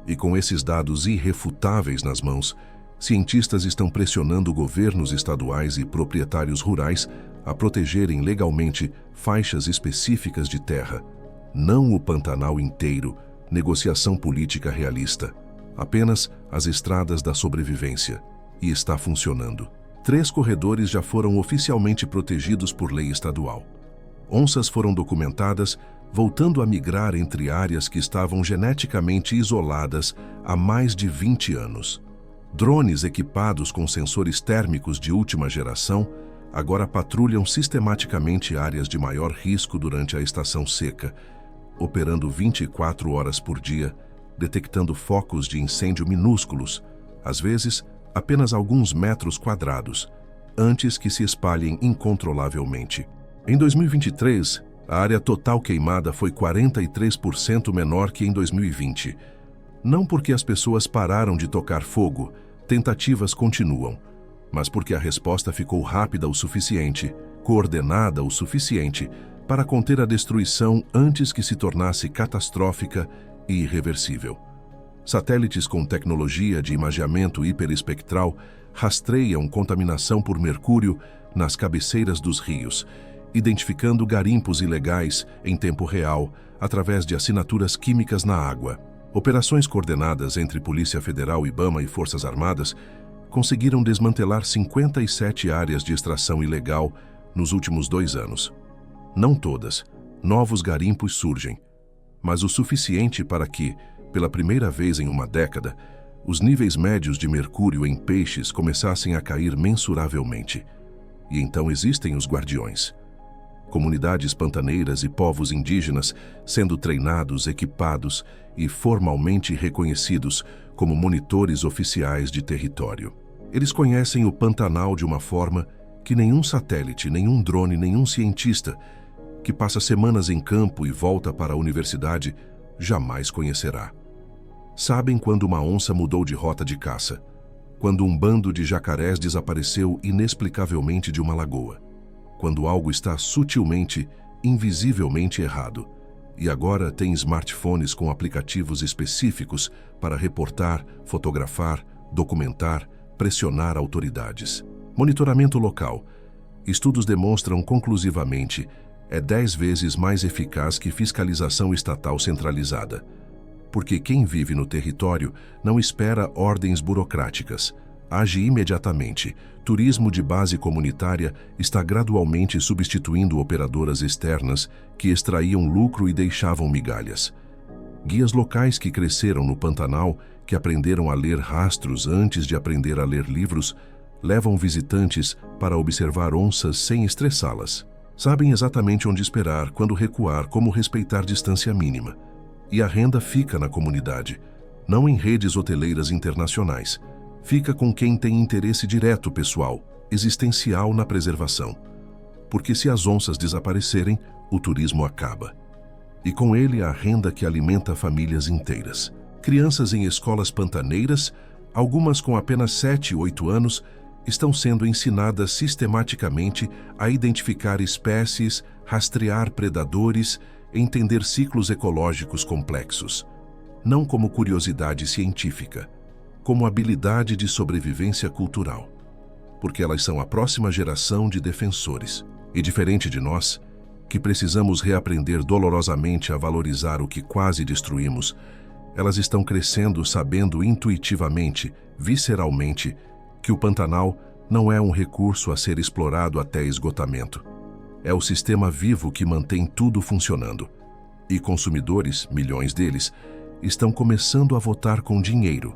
E com esses dados irrefutáveis nas mãos, cientistas estão pressionando governos estaduais e proprietários rurais a protegerem legalmente faixas específicas de terra, não o Pantanal inteiro, negociação política realista, apenas as estradas da sobrevivência. E está funcionando. 3 corredores já foram oficialmente protegidos por lei estadual. Onças foram documentadas voltando a migrar entre áreas que estavam geneticamente isoladas há mais de 20 anos. Drones equipados com sensores térmicos de última geração agora patrulham sistematicamente áreas de maior risco durante a estação seca, operando 24 horas por dia, detectando focos de incêndio minúsculos, às vezes apenas alguns metros quadrados, antes que se espalhem incontrolavelmente. Em 2023, a área total queimada foi 43% menor que em 2020. Não porque as pessoas pararam de tocar fogo, tentativas continuam, mas porque a resposta ficou rápida o suficiente, coordenada o suficiente, para conter a destruição antes que se tornasse catastrófica e irreversível. Satélites com tecnologia de imageamento hiperespectral rastreiam contaminação por mercúrio nas cabeceiras dos rios, identificando garimpos ilegais em tempo real através de assinaturas químicas na água. Operações coordenadas entre Polícia Federal, IBAMA e Forças Armadas conseguiram desmantelar 57 áreas de extração ilegal nos últimos 2 anos. Não todas, novos garimpos surgem, mas o suficiente para que, pela primeira vez em uma década, os níveis médios de mercúrio em peixes começassem a cair mensuravelmente. E então existem os guardiões. Comunidades pantaneiras e povos indígenas sendo treinados, equipados e formalmente reconhecidos como monitores oficiais de território. Eles conhecem o Pantanal de uma forma que nenhum satélite, nenhum drone, nenhum cientista que passa semanas em campo e volta para a universidade jamais conhecerá. Sabem quando uma onça mudou de rota de caça, quando um bando de jacarés desapareceu inexplicavelmente de uma lagoa, quando algo está sutilmente, invisivelmente errado, e agora tem smartphones com aplicativos específicos para reportar, fotografar, documentar, pressionar autoridades. Monitoramento local. Estudos demonstram conclusivamente é 10 vezes mais eficaz que fiscalização estatal centralizada. Porque quem vive no território não espera ordens burocráticas. Age imediatamente. Turismo de base comunitária está gradualmente substituindo operadoras externas que extraíam lucro e deixavam migalhas. Guias locais que cresceram no Pantanal, que aprenderam a ler rastros antes de aprender a ler livros, levam visitantes para observar onças sem estressá-las. Sabem exatamente onde esperar, quando recuar, como respeitar distância mínima. E a renda fica na comunidade, não em redes hoteleiras internacionais. Fica com quem tem interesse direto pessoal, existencial na preservação. Porque se as onças desaparecerem, o turismo acaba. E com ele a renda que alimenta famílias inteiras. Crianças em escolas pantaneiras, algumas com apenas 7 ou 8 anos, estão sendo ensinadas sistematicamente a identificar espécies, rastrear predadores, entender ciclos ecológicos complexos. Não como curiosidade científica, como habilidade de sobrevivência cultural. Porque elas são a próxima geração de defensores. E diferente de nós, que precisamos reaprender dolorosamente a valorizar o que quase destruímos, elas estão crescendo sabendo intuitivamente, visceralmente, que o Pantanal não é um recurso a ser explorado até esgotamento. É o sistema vivo que mantém tudo funcionando. E consumidores, milhões deles, estão começando a votar com dinheiro.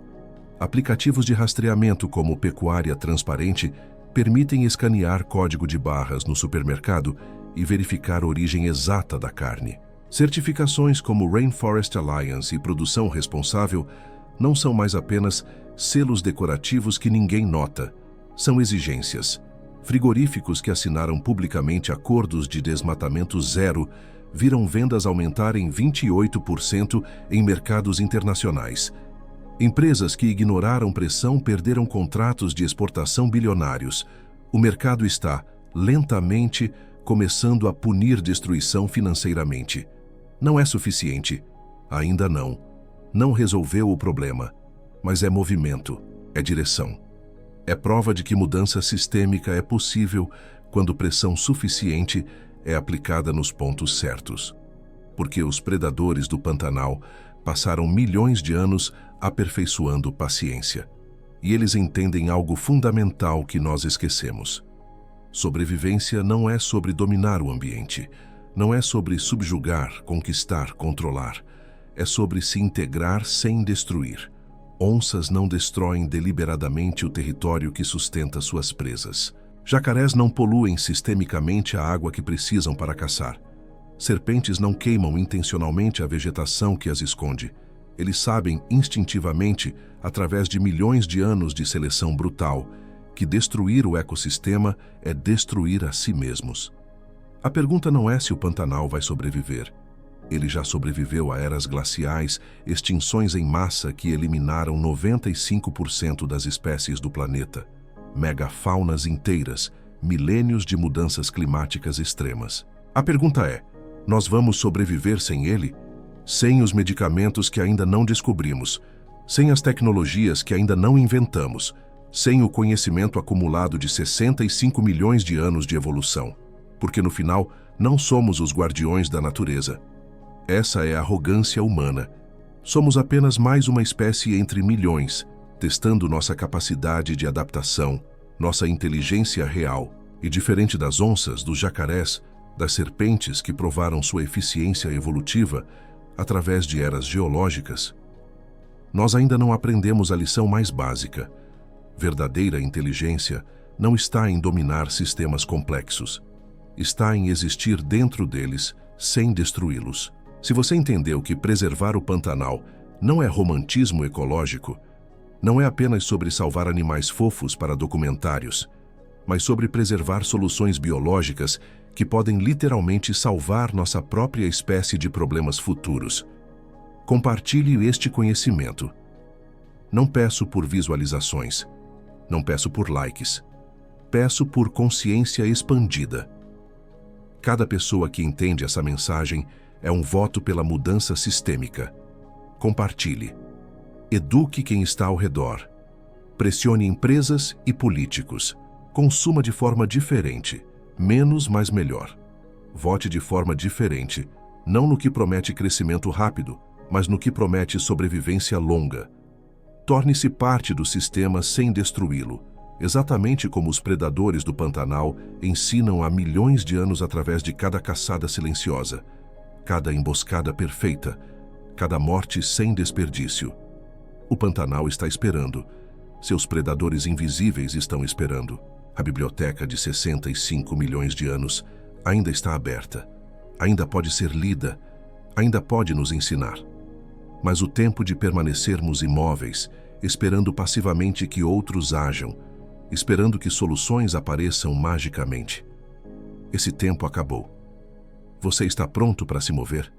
Aplicativos de rastreamento como Pecuária Transparente permitem escanear código de barras no supermercado e verificar a origem exata da carne. Certificações como Rainforest Alliance e Produção Responsável não são mais apenas selos decorativos que ninguém nota. São exigências. Frigoríficos que assinaram publicamente acordos de desmatamento zero viram vendas aumentarem 28% em mercados internacionais. Empresas que ignoraram pressão perderam contratos de exportação bilionários. O mercado está, lentamente, começando a punir destruição financeiramente. Não é suficiente. Ainda não. Não resolveu o problema. Mas é movimento, é direção. É prova de que mudança sistêmica é possível quando pressão suficiente é aplicada nos pontos certos. Porque os predadores do Pantanal passaram milhões de anos aperfeiçoando paciência. E eles entendem algo fundamental que nós esquecemos. Sobrevivência não é sobre dominar o ambiente, não é sobre subjugar, conquistar, controlar. É sobre se integrar sem destruir. Onças não destroem deliberadamente o território que sustenta suas presas. Jacarés não poluem sistemicamente a água que precisam para caçar. Serpentes não queimam intencionalmente a vegetação que as esconde. Eles sabem instintivamente, através de milhões de anos de seleção brutal, que destruir o ecossistema é destruir a si mesmos. A pergunta não é se o Pantanal vai sobreviver. Ele já sobreviveu a eras glaciais, extinções em massa que eliminaram 95% das espécies do planeta, megafaunas inteiras, milênios de mudanças climáticas extremas. A pergunta é: nós vamos sobreviver sem ele? Sem os medicamentos que ainda não descobrimos, sem as tecnologias que ainda não inventamos, sem o conhecimento acumulado de 65 milhões de anos de evolução. Porque no final, não somos os guardiões da natureza. Essa é a arrogância humana. Somos apenas mais uma espécie entre milhões, testando nossa capacidade de adaptação, nossa inteligência real. E diferente das onças, dos jacarés, das serpentes que provaram sua eficiência evolutiva através de eras geológicas, nós ainda não aprendemos a lição mais básica. Verdadeira inteligência não está em dominar sistemas complexos. Está em existir dentro deles, sem destruí-los. Se você entendeu que preservar o Pantanal não é romantismo ecológico, não é apenas sobre salvar animais fofos para documentários, mas sobre preservar soluções biológicas que podem literalmente salvar nossa própria espécie de problemas futuros. Compartilhe este conhecimento. Não peço por visualizações, não peço por likes, peço por consciência expandida. Cada pessoa que entende essa mensagem é um voto pela mudança sistêmica. Compartilhe. Eduque quem está ao redor. Pressione empresas e políticos. Consuma de forma diferente. Menos, mas melhor. Vote de forma diferente, não no que promete crescimento rápido, mas no que promete sobrevivência longa. Torne-se parte do sistema sem destruí-lo, exatamente como os predadores do Pantanal ensinam há milhões de anos através de cada caçada silenciosa, cada emboscada perfeita, cada morte sem desperdício. O Pantanal está esperando. Seus predadores invisíveis estão esperando. A biblioteca de 65 milhões de anos ainda está aberta, ainda pode ser lida, ainda pode nos ensinar. Mas o tempo de permanecermos imóveis, esperando passivamente que outros ajam, esperando que soluções apareçam magicamente. Esse tempo acabou. Você está pronto para se mover?